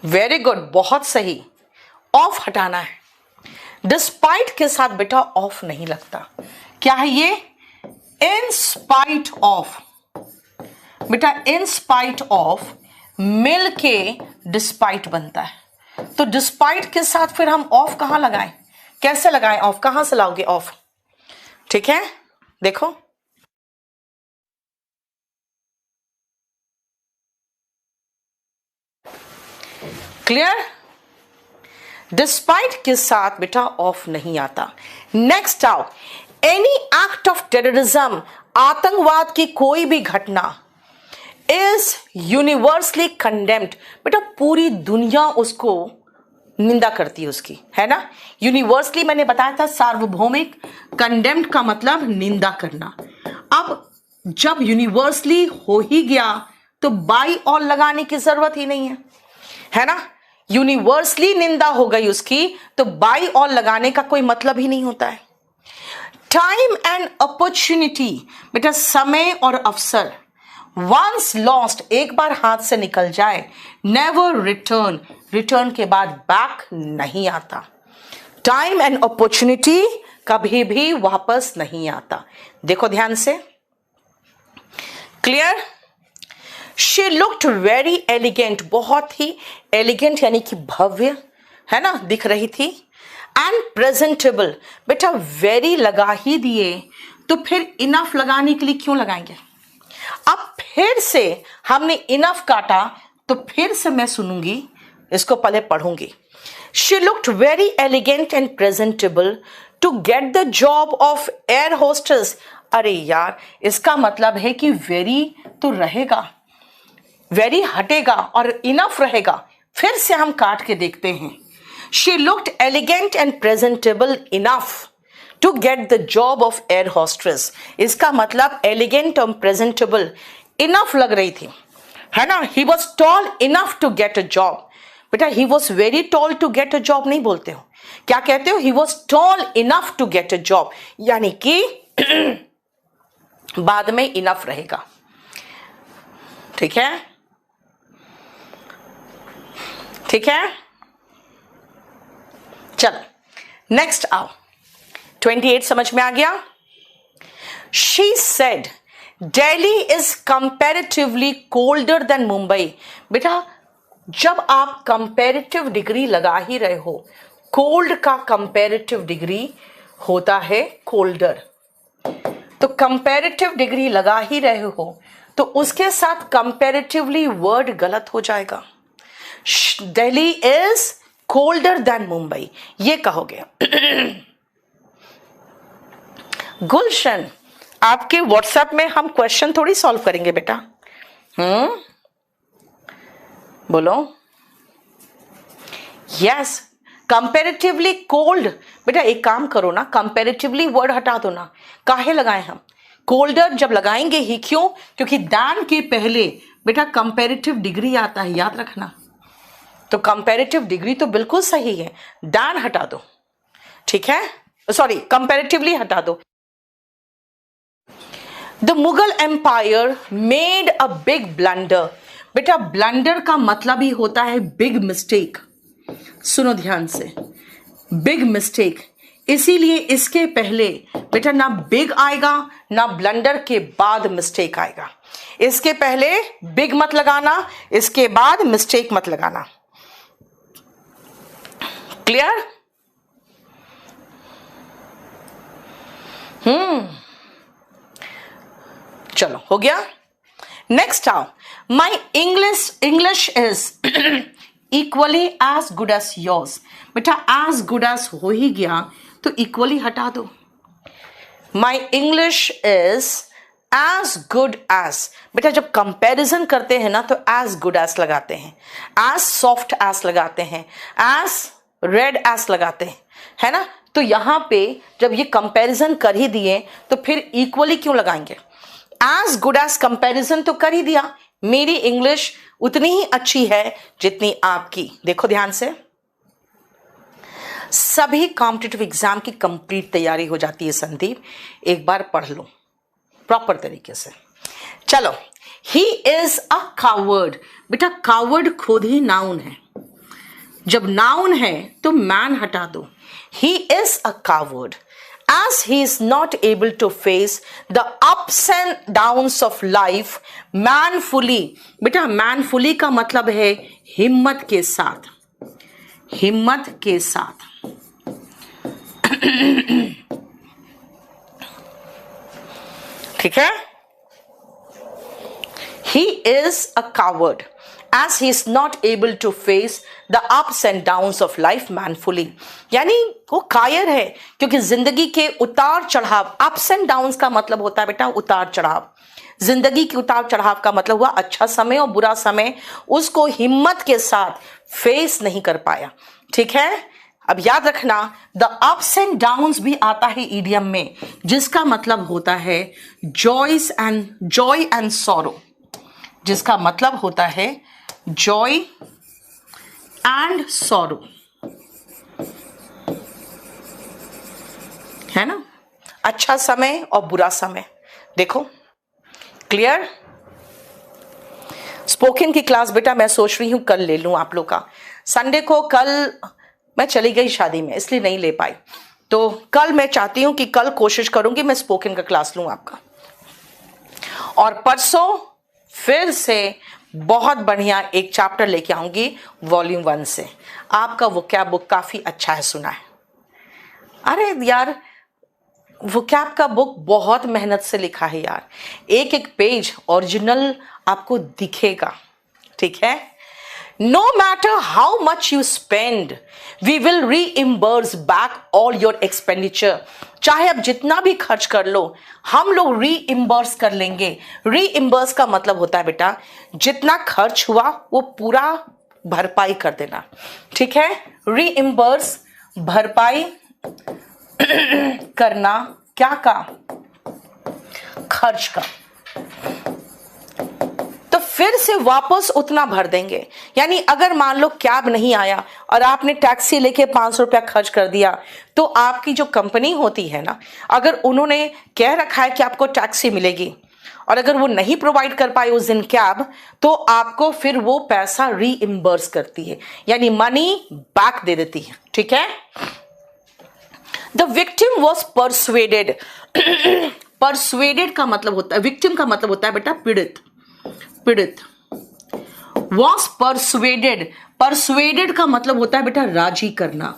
वेरी गुड, बहुत सही। ऑफ हटाना है। डिस्पाइट के साथ बेटा ऑफ नहीं लगता। क्या है ये? इन स्पाइट ऑफ, बेटा इन स्पाइट ऑफ मिल के डिस्पाइट बनता है। तो डिस्पाइट के साथ फिर हम ऑफ कहां लगाएं? कैसे लगाएं ऑफ? कहां से लाओगे ऑफ? ठीक है, देखो क्लियर? डिस्पाइट के साथ बेटा ऑफ नहीं आता। नेक्स्ट आओ। एनी एक्ट ऑफ टेररिज्म, आतंकवाद की कोई भी घटना इज यूनिवर्सली कंडेम्ड, बेटा पूरी दुनिया उसको निंदा करती है उसकी, है ना? यूनिवर्सली मैंने बताया था सार्वभौमिक, कंडेम्ड का मतलब निंदा करना। अब जब यूनिवर्सली हो ही गया तो बाई ऑल लगाने की जरूरत ही नहीं है ना? यूनिवर्सली निंदा हो गई उसकी तो बाई ऑल लगाने का कोई मतलब ही नहीं होता है। टाइम एंड अपॉर्चुनिटी, बेटा समय और अवसर, वंस लॉस्ट, एक बार हाथ से निकल जाए, नेवर रिटर्न, रिटर्न के बाद बैक नहीं आता। टाइम एंड अपॉर्चुनिटी कभी भी वापस नहीं आता। देखो ध्यान से, clear. She looked very elegant, बहुत ही एलिगेंट यानी कि भव्य, है ना, दिख रही थी। एंड प्रेजेंटेबल, बेटा वेरी लगा ही दिए तो फिर इनफ लगाने के लिए क्यों लगाएंगे? अब फिर से हमने इनफ काटा तो फिर से मैं सुनूंगी, इसको पहले पढ़ूंगी। She looked very elegant and presentable to get the job of air hostess. अरे यार, इसका मतलब है कि वेरी तो रहेगा, वेरी हटेगा और इनफ रहेगा। फिर से हम काट के देखते हैं। She looked elegant and presentable enough to get the job of air hostess. इसका मतलब एलिगेंट और प्रेजेंटेबल इनफ लग रही थी, है ना। He was tall enough to get a job. बेटा he was very tall to get a job नहीं बोलते हो, क्या कहते हो? He was tall enough to get a job, यानी कि बाद में इनफ रहेगा, ठीक है, ठीक है। चलो नेक्स्ट आओ, 28 समझ में आ गया। She said Delhi is comparatively colder than Mumbai. बेटा जब आप कंपैरेटिव डिग्री लगा ही रहे हो, कोल्ड का कंपैरेटिव डिग्री होता है कोल्डर, तो कंपैरेटिव डिग्री लगा ही रहे हो तो उसके साथ कंपैरेटिवली वर्ड गलत हो जाएगा। Delhi is colder than Mumbai ये कहोगे। गुलशन, आपके व्हाट्सएप में हम क्वेश्चन थोड़ी सॉल्व करेंगे बेटा, बोलो। Yes, comparatively cold. बेटा एक काम करो ना, कंपैरेटिवली वर्ड हटा दो ना, काहे लगाए हम? कोल्डर जब लगाएंगे ही क्यों? क्योंकि दैन के पहले बेटा कंपैरेटिव डिग्री आता है, याद रखना। तो कंपैरेटिव डिग्री तो बिल्कुल सही है, दैन हटा दो, ठीक है, सॉरी कंपैरेटिवली हटा दो। The Mughal empire made a big blunder. बेटा ब्लंडर का मतलब ही होता है बिग मिस्टेक, सुनो ध्यान से, बिग मिस्टेक। इसीलिए इसके पहले बेटा ना बिग आएगा ना ब्लंडर के बाद मिस्टेक आएगा। इसके पहले बिग मत लगाना, इसके बाद मिस्टेक मत लगाना, क्लियर? चलो हो गया। नेक्स्ट आओ, my English is equally as good as yours. बेटा एज गुड एज हो ही गया तो इक्वली हटा दो। My English is as good as, बेटा जब कंपैरिजन करते हैं ना तो एज गुड एज लगाते हैं, एज सॉफ्ट एज लगाते हैं, एज रेड एज लगाते हैं, है ना। तो यहां पे जब ये कंपैरिजन कर ही दिए तो फिर इक्वली क्यों लगाएंगे? एज गुड एज कंपैरिजन तो कर ही दिया, मेरी इंग्लिश उतनी ही अच्छी है जितनी आपकी। देखो ध्यान से, सभी कॉम्पिटिटिव एग्जाम की कंप्लीट तैयारी हो जाती है संदीप, एक बार पढ़ लो प्रॉपर तरीके से। चलो, ही इज अ कावर्ड। बेटा कावर्ड खुद ही नाउन है, जब नाउन है तो मैन हटा दो। He is a coward as he is not able to face the ups and downs of life manfully। बेटा manfully का मतलब है हिम्मत के साथ, हिम्मत के साथ। ठीक है, he is a coward as he is not able to face the ups and downs of life manfully। यानी वो कायर है क्योंकि जिंदगी के उतार चढ़ाव, अप्स एंड डाउन्स का मतलब होता है बेटा उतार चढ़ाव। जिंदगी के उतार चढ़ाव का मतलब हुआ अच्छा समय और बुरा समय, उसको हिम्मत के साथ फेस नहीं कर पाया। ठीक है, अब याद रखना द अप्स एंड डाउन्स भी आता है ईडियम में, जिसका मतलब होता है जॉय एंड सॉरो, जिसका मतलब होता है जॉय एंड सॉरो, है ना, अच्छा समय और बुरा समय। देखो क्लियर। स्पोकन की क्लास बेटा मैं सोच रही हूं कल ले लूं आप लोग का, संडे को कल मैं चली गई शादी में, इसलिए नहीं ले पाई। तो कल मैं चाहती हूं कि कल कोशिश करूंगी मैं स्पोकन का क्लास लूं आपका, और परसों फिर से बहुत बढ़िया एक चैप्टर लेके आऊंगी वॉल्यूम 1 से। आपका वोकैब बुक काफी अच्छा है, सुना है। अरे यार, वोकैब का बुक बहुत मेहनत से लिखा है यार, एक एक पेज ओरिजिनल आपको दिखेगा, ठीक है। No matter how much you spend, we will reimburse back all your expenditure. चाहे आप जितना भी खर्च कर लो, हम लोग reimburse कर लेंगे। reimburse का मतलब होता है बेटा, जितना खर्च हुआ वो पूरा भरपाई कर देना, ठीक है। reimburse भरपाई करना, क्या का? खर्च का। तो फिर से वापस उतना भर देंगे। यानी अगर मान लो कैब नहीं आया और आपने टैक्सी लेके 500 रुपया खर्च कर दिया, तो आपकी जो कंपनी होती है ना, अगर उन्होंने कह रखा है कि आपको टैक्सी मिलेगी और अगर वो नहीं प्रोवाइड कर पाए उस दिन कैब, तो आपको फिर वो पैसा रीइम्बर्स करती है, यानी मनी बैक दे देती है, ठीक है। The victim was persuaded. Persuaded का मतलब होता है, विक्टिम का मतलब होता है बेटा पीड़ित। पीड़ित वॉज परसुएडेड। परसुएडेड का मतलब होता है बेटा राजी करना,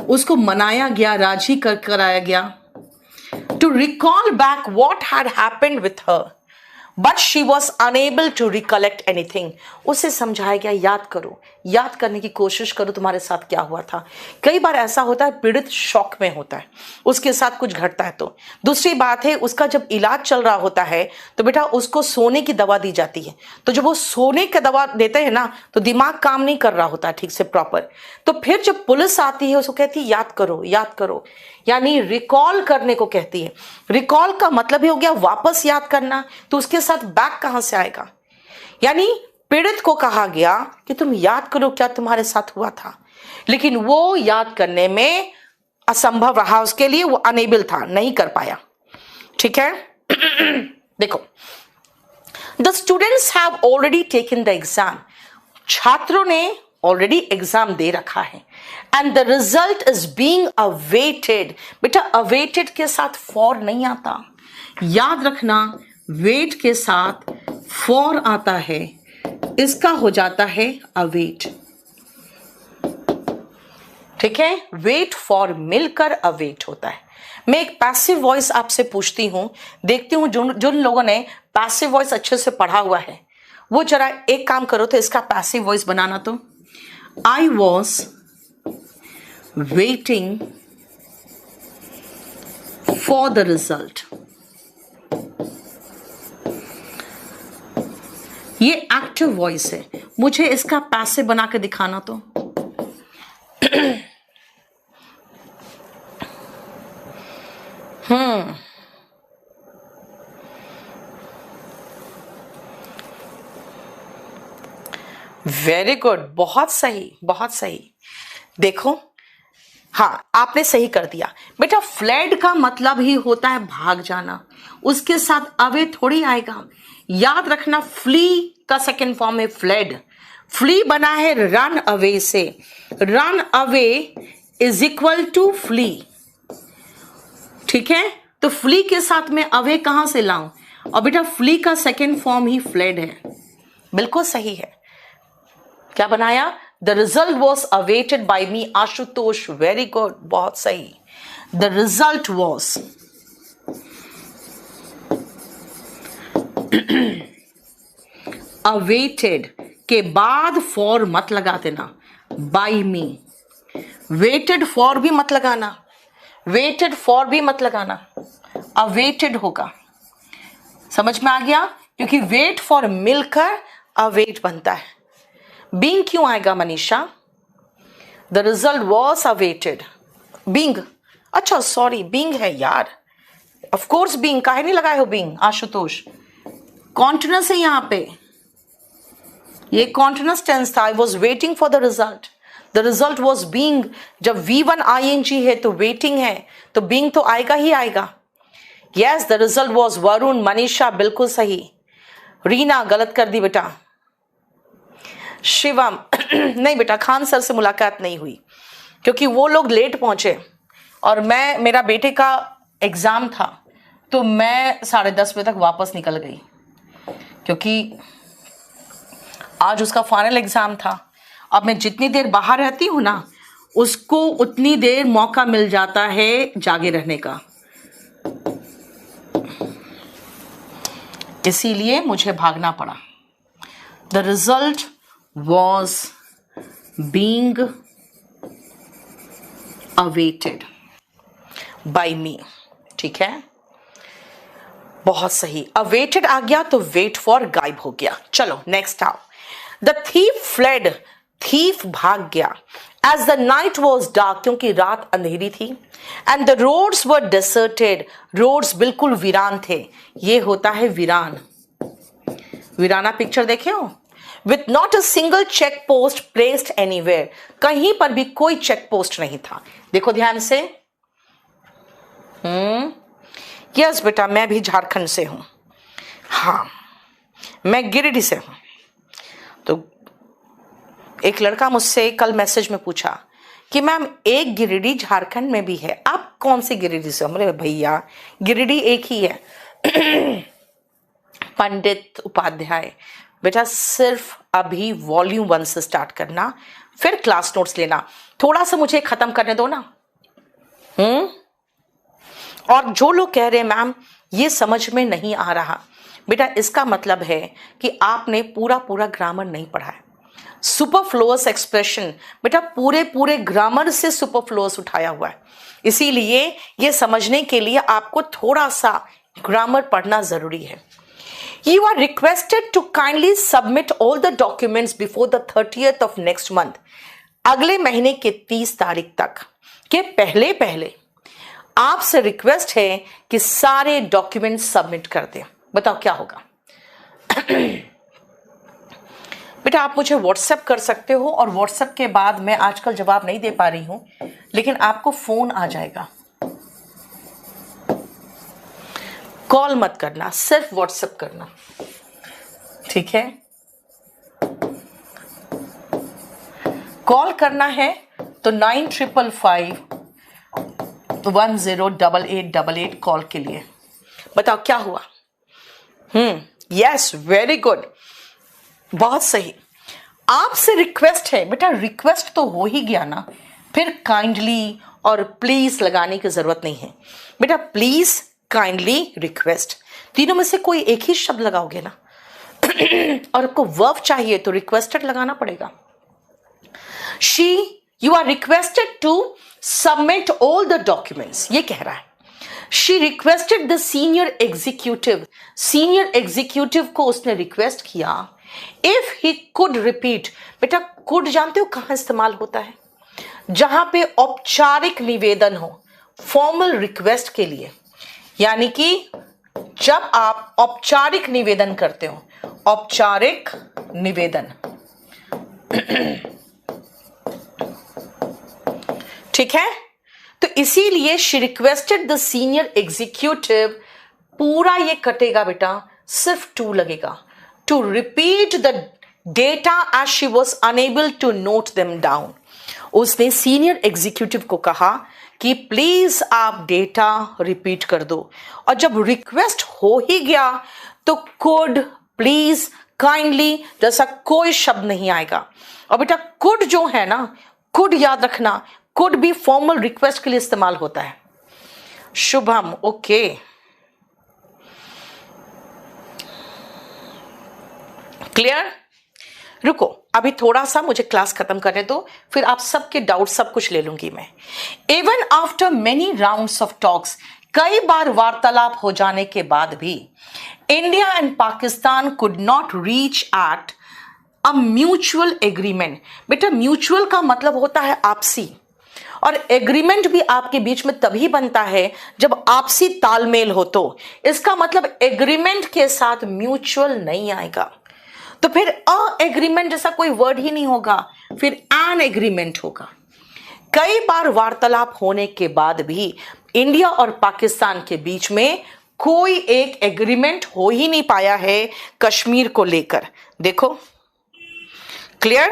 उसको मनाया गया, राजी कराया गया। To recall back what had happened with her but she was unable to recollect anything. उसे समझाया गया, याद करो, याद करने की कोशिश करो तुम्हारे साथ क्या हुआ था। कई बार ऐसा होता है पीड़ित शॉक में होता है, उसके साथ कुछ घटता है। तो दूसरी बात है, उसका जब इलाज चल रहा होता है तो बेटा उसको सोने की दवा दी जाती है। तो जब वो सोने की दवा देते हैं ना, तो दिमाग काम नहीं कर रहा होता ठीक से प्रॉपर। तो फिर जब पुलिस आती है उसको कहती है याद करो, याद करो, यानी रिकॉल करने को कहती है। रिकॉल का मतलब ही हो गया वापस याद करना। तो उसके साथ बैक कहां से आएगा? यानी पीड़ित को कहा गया कि तुम याद करो क्या तुम्हारे साथ हुआ था, लेकिन वो याद करने में असंभव रहा उसके लिए, वो अनेबल था, नहीं कर पाया, ठीक है। देखो, the students have already taken the exam. छात्रों ने ऑलरेडी एग्जाम दे रखा है। And the result is being awaited. बेटा अवेटेड के साथ फॉर नहीं आता, याद रखना, वेट के साथ फॉर आता है, इसका हो जाता है अवेट, ठीक है। वेट फॉर मिलकर अवेट होता है। मैं एक पैसिव वॉइस आपसे पूछती हूं, देखती हूं जिन लोगों ने पैसिव वॉइस अच्छे से पढ़ा हुआ है वो जरा एक काम करो तो इसका पैसिव वॉइस बनाना। तो I was waiting for the result. ये एक्टिव वॉइस है, मुझे इसका पैसिव बना के दिखाना। तो वेरी गुड, बहुत सही, बहुत सही। देखो, हाँ आपने सही कर दिया बेटा। फ्लेड का मतलब ही होता है भाग जाना, उसके साथ अवे थोड़ी आएगा। याद रखना, फ्ली का सेकेंड फॉर्म है फ्लेड। फ्ली बना है रन अवे से, run away is equal to flee, ठीक है। तो फ्ली के साथ में अवे कहां से लाऊं? और बेटा फ्ली का सेकेंड फॉर्म ही फ्लेड है, बिल्कुल सही है। क्या बनाया? The result was awaited by me, Ashutosh, very good, बहुत सही। द रिजल्ट वॉज अवेटेड के बाद फॉर मत लगा देना, बाई मी। वेटेड फॉर भी मत लगाना, वेटेड फॉर भी मत लगाना, अवेटेड होगा। समझ में आ गया? क्योंकि वेट फॉर मिलकर अवेट बनता है। बीइंग क्यों आएगा Manisha? The result was awaited, being, अच्छा सॉरी बीइंग है यार, ऑफ कोर्स बीइंग, काहे नहीं लगाए हो बीइंग आशुतोष? कॉन्टिन्यूस है यहाँ पे, ये कॉन्टिन्यूस टेंस था। I was waiting for the result, the result was being. जब V1 ING है तो वेटिंग है, तो बीइंग तो आएगा ही आएगा। Yes, the result was Varun, Manisha बिल्कुल सही। रीना गलत कर दी बेटा। शिवम नहीं बेटा, खान सर से मुलाकात नहीं हुई। क्योंकि वो लोग लेट पहुंचे और मेरा बेटे का एग्जाम था, तो मैं 10:30 बजे तक वापस निकल गई, क्योंकि आज उसका फाइनल एग्जाम था। अब मैं जितनी देर बाहर रहती हूँ ना, उसको उतनी देर मौका मिल जाता है जागे रहने का, इसीलिए मुझे भागना पड़ा। The result was being awaited by me. ठीक है, बहुत सही। अवेटेड आ गया तो वेट फॉर गायब हो गया। चलो नेक्स्ट आओ। द थीफ फ्लेड, थीफ भाग गया। As the night was dark, क्योंकि रात अंधेरी थी। And the roads were deserted, roads बिल्कुल वीरान थे। ये होता है वीरान, वीराना पिक्चर देखे हो। With not a single check post placed anywhere, कहीं पर भी कोई चेक पोस्ट नहीं था। देखो ध्यान से। यस बेटा, मैं भी झारखंड से हूं। हाँ, मैं गिरिडीह से हूं। तो एक लड़का मुझसे कल मैसेज में पूछा कि मैम एक गिरिडीह झारखंड में भी है, आप कौन सी गिरिडीह से हो? बोले भैया गिरिडीह एक ही है, पंडित उपाध्याय। बेटा सिर्फ अभी वॉल्यूम 1 से स्टार्ट करना, फिर क्लास नोट्स लेना। थोड़ा सा मुझे खत्म करने दो ना। और जो लोग कह रहे हैं मैम ये समझ में नहीं आ रहा, बेटा इसका मतलब है कि आपने पूरा ग्रामर नहीं पढ़ा है। सुपरफ्लोअस एक्सप्रेशन, बेटा पूरे ग्रामर से सुपरफ्लोअस उठाया हुआ है। इसीलिए ये समझने के लिए आपको थोड़ा सा ग्रामर पढ़ना जरूरी है। You are requested to kindly submit all the documents before the 30th of next month. अगले महीने के 30 तारीख तक के पहले आपसे रिक्वेस्ट है कि सारे डॉक्यूमेंट सबमिट कर दें। बताओ क्या होगा? बेटा आप मुझे व्हाट्सएप कर सकते हो, और व्हाट्सएप के बाद मैं आजकल जवाब नहीं दे पा रही हूं, लेकिन आपको फोन आ जाएगा। कॉल मत करना, सिर्फ व्हाट्सएप करना, ठीक है? कॉल करना है तो 9555108888 कॉल के लिए। बताओ क्या हुआ? यस, वेरी गुड, बहुत सही। आपसे रिक्वेस्ट है, बेटा रिक्वेस्ट तो हो ही गया ना, फिर काइंडली और प्लीज लगाने की जरूरत नहीं है। बेटा प्लीज, काइंडली, रिक्वेस्ट, तीनों में से कोई एक ही शब्द लगाओगे ना। और आपको वर्ब चाहिए तो रिक्वेस्टेड लगाना पड़ेगा। You are requested to submit all the documents, ये कह रहा है। She requested the senior executive, senior executive को उसने रिक्वेस्ट किया इफ ही कुड रिपीट। बेटा कुड जानते हो कहां इस्तेमाल होता है? जहां पे औपचारिक निवेदन हो, फॉर्मल रिक्वेस्ट के लिए। यानी कि जब आप औपचारिक निवेदन करते हो, औपचारिक निवेदन, ठीक है? तो इसीलिए she requested the senior executive, पूरा ये कटेगा बेटा, सिर्फ टू लगेगा, to repeat the data as she was unable to note them down. उसने सीनियर एग्जीक्यूटिव को कहा कि प्लीज आप डेटा रिपीट कर दो। और जब रिक्वेस्ट हो ही गया तो कुड, प्लीज, काइंडली जैसा कोई शब्द नहीं आएगा। और बेटा कुड जो है ना, कुड याद रखना, कुड भी फॉर्मल रिक्वेस्ट के लिए इस्तेमाल होता है। Shubham, okay, clear? रुको, अभी थोड़ा सा मुझे क्लास खत्म करने दो, फिर आप सबके डाउट सब कुछ ले लूंगी मैं। Even after many rounds of talks, कई बार वार्तालाप हो जाने के बाद भी India and Pakistan could not reach at a mutual agreement. बेटा म्यूचुअल का मतलब होता है आपसी, और एग्रीमेंट भी आपके बीच में तभी बनता है जब आपसी तालमेल हो। तो इसका मतलब एग्रीमेंट के साथ म्यूचुअल नहीं आएगा, तो फिर अ एग्रीमेंट जैसा कोई वर्ड ही नहीं होगा, फिर एन एग्रीमेंट होगा। कई बार वार्तालाप होने के बाद भी इंडिया और पाकिस्तान के बीच में कोई एक एग्रीमेंट हो ही नहीं पाया है कश्मीर को लेकर। देखो, क्लियर?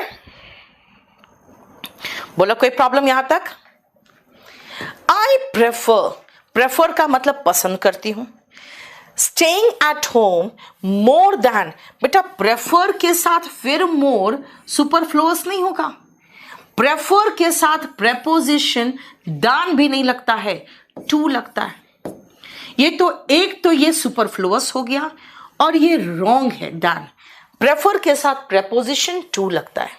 बोलो कोई प्रॉब्लम यहां तक? आई प्रेफर का मतलब पसंद करती हूं। Staying at home more than, बेटा प्रेफर के साथ फिर मोर सुपरफ्लुअस नहीं होगा। प्रेफर के साथ प्रेपोजिशन दान भी नहीं लगता है, टू लगता है। ये तो ये सुपरफ्लुअस हो गया और ये रॉन्ग है दान। प्रेफर के साथ प्रेपोजिशन टू लगता है।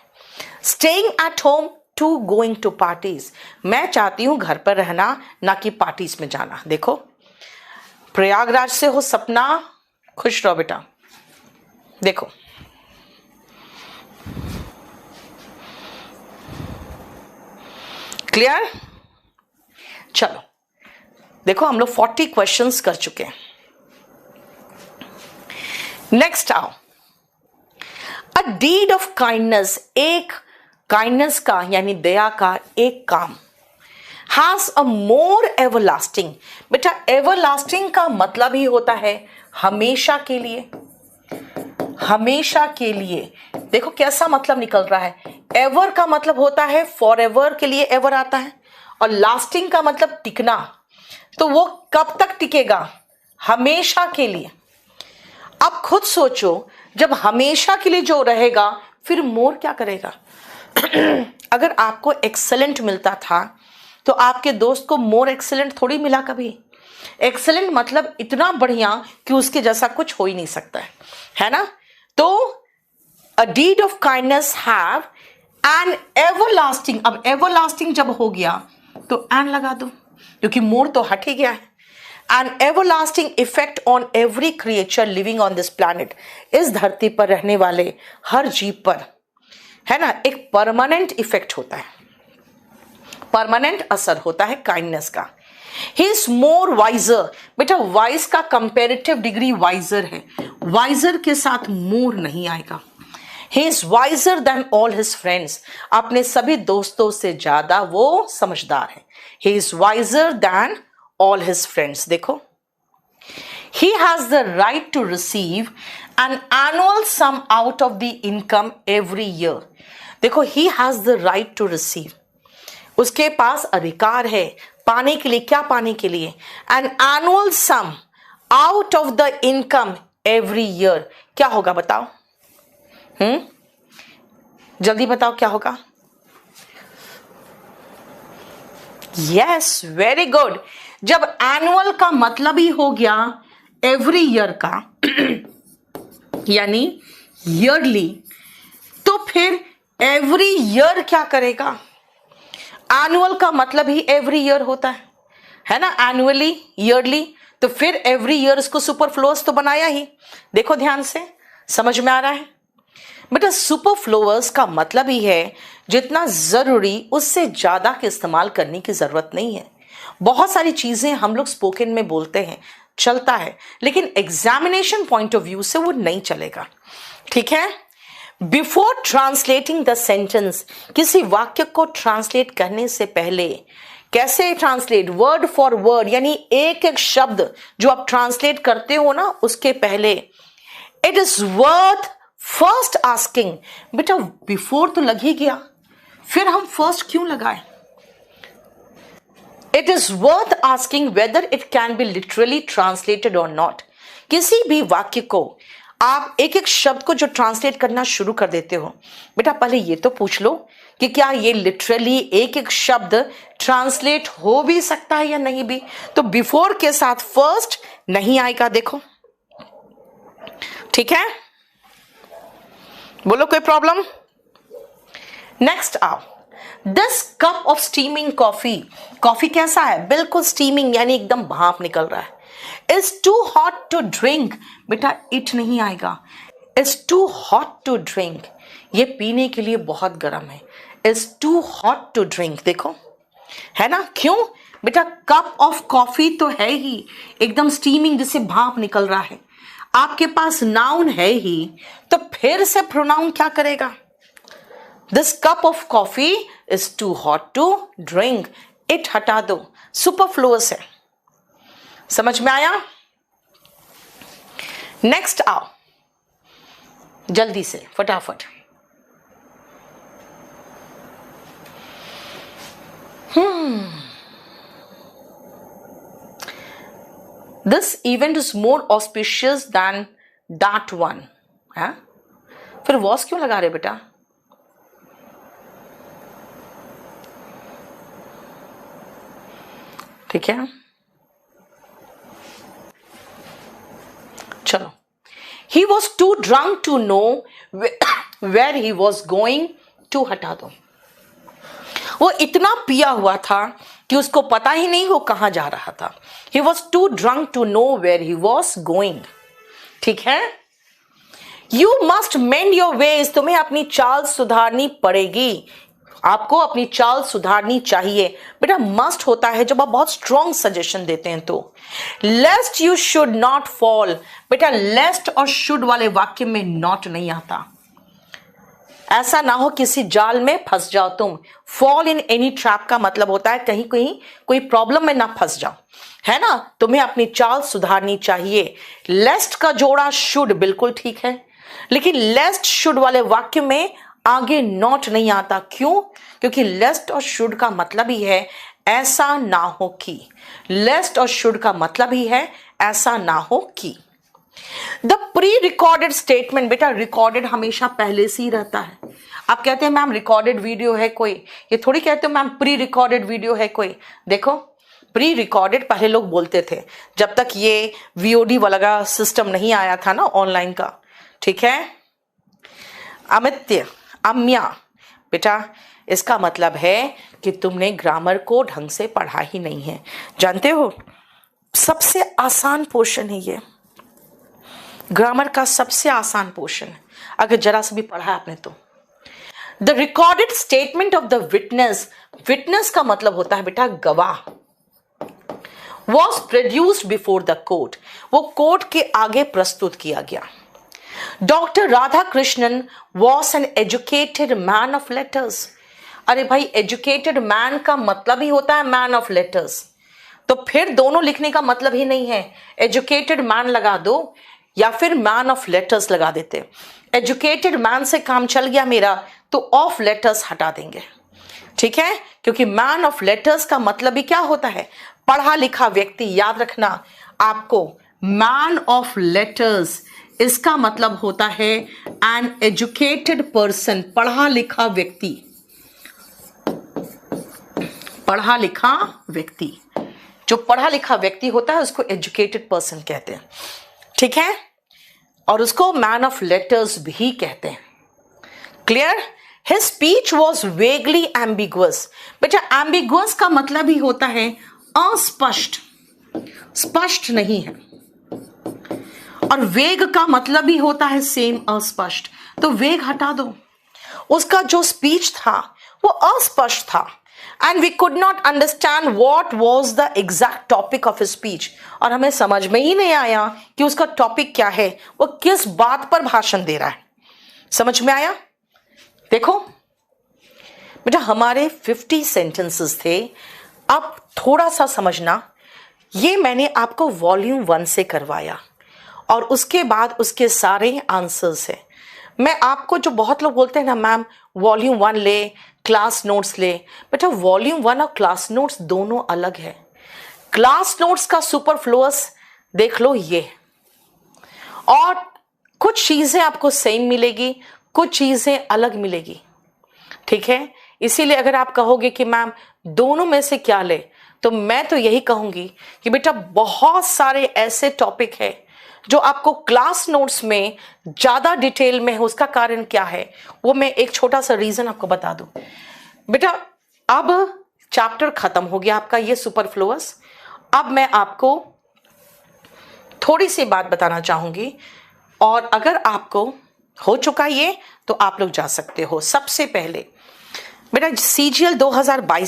Staying at home to going to parties, मैं चाहती हूं घर पर रहना ना कि पार्टीज में जाना। देखो प्रयागराज से हो सपना, खुश रहो बेटा। देखो क्लियर? चलो देखो हम लोग 40 क्वेश्चंस कर चुके हैं। नेक्स्ट आओ, अ डीड ऑफ काइंडनेस, एक काइंडनेस का यानी दया का एक काम, हैज अ मोर एवरलास्टिंग, बेटा एवरलास्टिंग का मतलब ही होता है हमेशा के लिए। हमेशा के लिए देखो कैसा मतलब निकल रहा है। एवर का मतलब होता है फॉर एवर के लिए एवर आता है, और लास्टिंग का मतलब टिकना। तो वो कब तक टिकेगा? हमेशा के लिए। अब खुद सोचो, जब हमेशा के लिए जो रहेगा फिर मोर क्या करेगा? अगर आपको एक्सेलेंट मिलता था तो आपके दोस्त को मोर एक्सेलेंट थोड़ी मिला कभी। एक्सेलेंट मतलब इतना बढ़िया कि उसके जैसा कुछ हो ही नहीं सकता है ना? तो a deed of kindness have an everlasting, अब एवरलास्टिंग जब हो गया तो एन लगा दो क्योंकि मोर तो हट ही गया है। An everlasting effect on every creature living on this planet, इस धरती पर रहने वाले हर जीव पर, है ना, एक परमानेंट इफेक्ट होता है, परमानेंट असर होता है काइंडनेस का। ही इज मोर वाइजर, बेटा वाइज का कंपेरेटिव डिग्री वाइजर है, वाइजर के साथ मोर नहीं आएगा। He is visor then all his friends, अपने सभी दोस्तों से ज्यादा वो समझदार है। He is visor then all his friends. देखो he has the right to receive an annual sum out of the income every year। देखो he has the right to receive, उसके पास अधिकार है पाने के लिए। क्या पाने के लिए? an annual sum out of the income every year। क्या होगा बताओ? जल्दी बताओ क्या होगा? Yes very good. जब एनुअल का मतलब ही हो गया एवरी ईयर का यानी ईयरली, तो फिर एवरी ईयर क्या करेगा? एनुअल का मतलब ही एवरी ईयर होता है ना, एनुअली ईयरली, तो फिर एवरी ईयर इसको सुपरफ्लुअस तो बनाया ही। देखो ध्यान से, समझ में आ रहा है बेटा? सुपरफ्लुअस का मतलब ही है जितना जरूरी उससे ज्यादा के इस्तेमाल करने की जरूरत नहीं है। बहुत सारी चीजें हम लोग स्पोकन में बोलते हैं, चलता है, लेकिन एग्जामिनेशन पॉइंट ऑफ व्यू से वो नहीं चलेगा। ठीक है? बिफोर ट्रांसलेटिंग द सेंटेंस, किसी वाक्य को ट्रांसलेट करने से पहले, कैसे ट्रांसलेट? वर्ड फॉर वर्ड, यानी एक एक शब्द जो आप ट्रांसलेट करते हो ना, उसके पहले it is worth first asking. बेटा बिफोर तो लग ही गया, फिर हम फर्स्ट क्यों लगाए? It is worth asking whether it can be literally translated और नॉट। किसी भी वाक्य को आप एक एक शब्द को जो ट्रांसलेट करना शुरू कर देते हो, बेटा पहले ये तो पूछ लो कि क्या ये लिटरली एक एक शब्द ट्रांसलेट हो भी सकता है या नहीं भी। तो बिफोर के साथ फर्स्ट नहीं आएगा। देखो ठीक है, बोलो कोई प्रॉब्लम? नेक्स्ट आओ, this cup of steaming coffee, coffee कैसा है? बिल्कुल स्टीमिंग यानी एकदम भाप निकल रहा है। Is too hot to drink, बेटा इट नहीं आएगा। Is too hot to drink, ये पीने के लिए बहुत गर्म है। Is too hot to drink, देखो है ना, क्यों बेटा? कप ऑफ कॉफी तो है ही एकदम स्टीमिंग, जिससे भाप निकल रहा है। आपके पास नाउन है ही, तो फिर से प्रोनाउन क्या करेगा? This cup of coffee is too hot to drink, it हटा दो, सुपरफ्लुअस है। समझ में आया? नेक्स्ट आओ, जल्दी से फटाफट। This event is more auspicious than that one. है फिर वॉस क्यों लगा रहे बेटा? ठीक है, चलो। He was too drunk to know where he was going to, हटा दो। वो इतना पिया हुआ था कि उसको पता ही नहीं वो कहां जा रहा था। He was too drunk to know where he was going. ठीक है, you must mend your ways, तुम्हें अपनी चाल सुधारनी पड़ेगी, आपको अपनी चाल सुधारनी चाहिए। बेटा मस्ट होता है जब आप बहुत स्ट्रॉन्ग सजेशन देते हैं तो। लेस्ट यू शुड नॉट फॉल, बेटा लेस्ट और शुड वाले वाक्य में नॉट नहीं आता। ऐसा ना हो किसी जाल में फंस जाओ तुम। फॉल इन एनी ट्रैप का मतलब होता है कहीं कहीं कोई प्रॉब्लम में ना फंस जाओ, है ना। तुम्हें अपनी चाल सुधारनी चाहिए। लेस्ट का जोड़ा शुड बिल्कुल ठीक है, लेकिन लेस्ट शुड वाले वाक्य में आगे नॉट नहीं आता। क्यों? क्योंकि लेस्ट और शुड का मतलब ही है ऐसा ना हो कि। लेस्ट और शुड का मतलब ही है ऐसा ना हो कि। द प्री रिकॉर्डेड स्टेटमेंट, बेटा रिकॉर्डेड हमेशा पहले से ही रहता है। आप कहते हैं मैम रिकॉर्डेड वीडियो है कोई, ये थोड़ी कहते हो मैम प्री रिकॉर्डेड वीडियो है कोई। देखो प्री रिकॉर्डेड पहले लोग बोलते थे जब तक ये वीओडी वाला सिस्टम नहीं आया था ना ऑनलाइन का। ठीक है, अमित्य अम्या, बेटा इसका मतलब है कि तुमने ग्रामर को ढंग से पढ़ा ही नहीं है। जानते हो सबसे आसान पोर्शन है ये, ग्रामर का सबसे आसान पोर्शन है अगर जरा से भी पढ़ा आपने तो। The recorded statement of the witness, witness का मतलब होता है बेटा गवाह। Was produced before the court, वो कोर्ट के आगे प्रस्तुत किया गया। Doctor Radha Krishnan was an educated man of letters. अरे भाई एजुकेटेड मैन का मतलब ही होता है मैन ऑफ लेटर्स, तो फिर दोनों लिखने का मतलब ही नहीं है। एजुकेटेड मैन लगा दो या फिर मैन ऑफ लेटर्स लगा देते। एजुकेटेड मैन से काम चल गया मेरा तो ऑफ लेटर्स हटा देंगे। ठीक है, क्योंकि मैन ऑफ लेटर्स का मतलब ही क्या होता है? पढ़ा लिखा व्यक्ति। याद रखना आपको, मैन ऑफ लेटर्स इसका मतलब होता है एन एजुकेटेड पर्सन, पढ़ा लिखा व्यक्ति। पढ़ा लिखा व्यक्ति, जो पढ़ा लिखा व्यक्ति होता है उसको एजुकेटेड पर्सन कहते हैं। ठीक है, और उसको मैन ऑफ लेटर्स भी कहते हैं। Clear? His speech was vaguely ambiguous. बेटा एम्बिगुअस का मतलब ही होता है अस्पष्ट, स्पष्ट नहीं है। और वेग का मतलब भी होता है सेम, अस्पष्ट। तो वेग हटा दो, उसका जो स्पीच था वो अस्पष्ट था। And we could not understand what was the exact topic of his speech, और हमें समझ में ही नहीं आया कि उसका टॉपिक क्या है, वो किस बात पर भाषण दे रहा है। समझ में आया? देखो बेटा हमारे 50 सेंटेंसेस थे। अब थोड़ा सा समझना, ये मैंने आपको वॉल्यूम 1 से करवाया और उसके बाद उसके सारे आंसर्स हैं। मैं आपको, जो बहुत लोग बोलते हैं ना मैम वॉल्यूम 1 ले, क्लास नोट्स ले, बेटा वॉल्यूम 1 और क्लास नोट्स दोनों अलग है। क्लास नोट्स का सुपरफ्लुअस देख लो ये, और कुछ चीजें आपको सेम मिलेगी, कुछ चीजें अलग मिलेगी। ठीक है, इसीलिए अगर आप कहोगे कि मैम दोनों में से क्या ले, तो मैं तो यही कहूंगी कि बेटा बहुत सारे ऐसे टॉपिक है जो आपको क्लास नोट्स में ज्यादा डिटेल में है। उसका कारण क्या है वो मैं एक छोटा सा रीजन आपको बता दूं। बेटा अब चैप्टर खत्म हो गया आपका ये सुपरफ्लुअस। अब मैं आपको थोड़ी सी बात बताना चाहूंगी, और अगर आपको हो चुका ये तो आप लोग जा सकते हो। सबसे पहले बेटा CGL 2022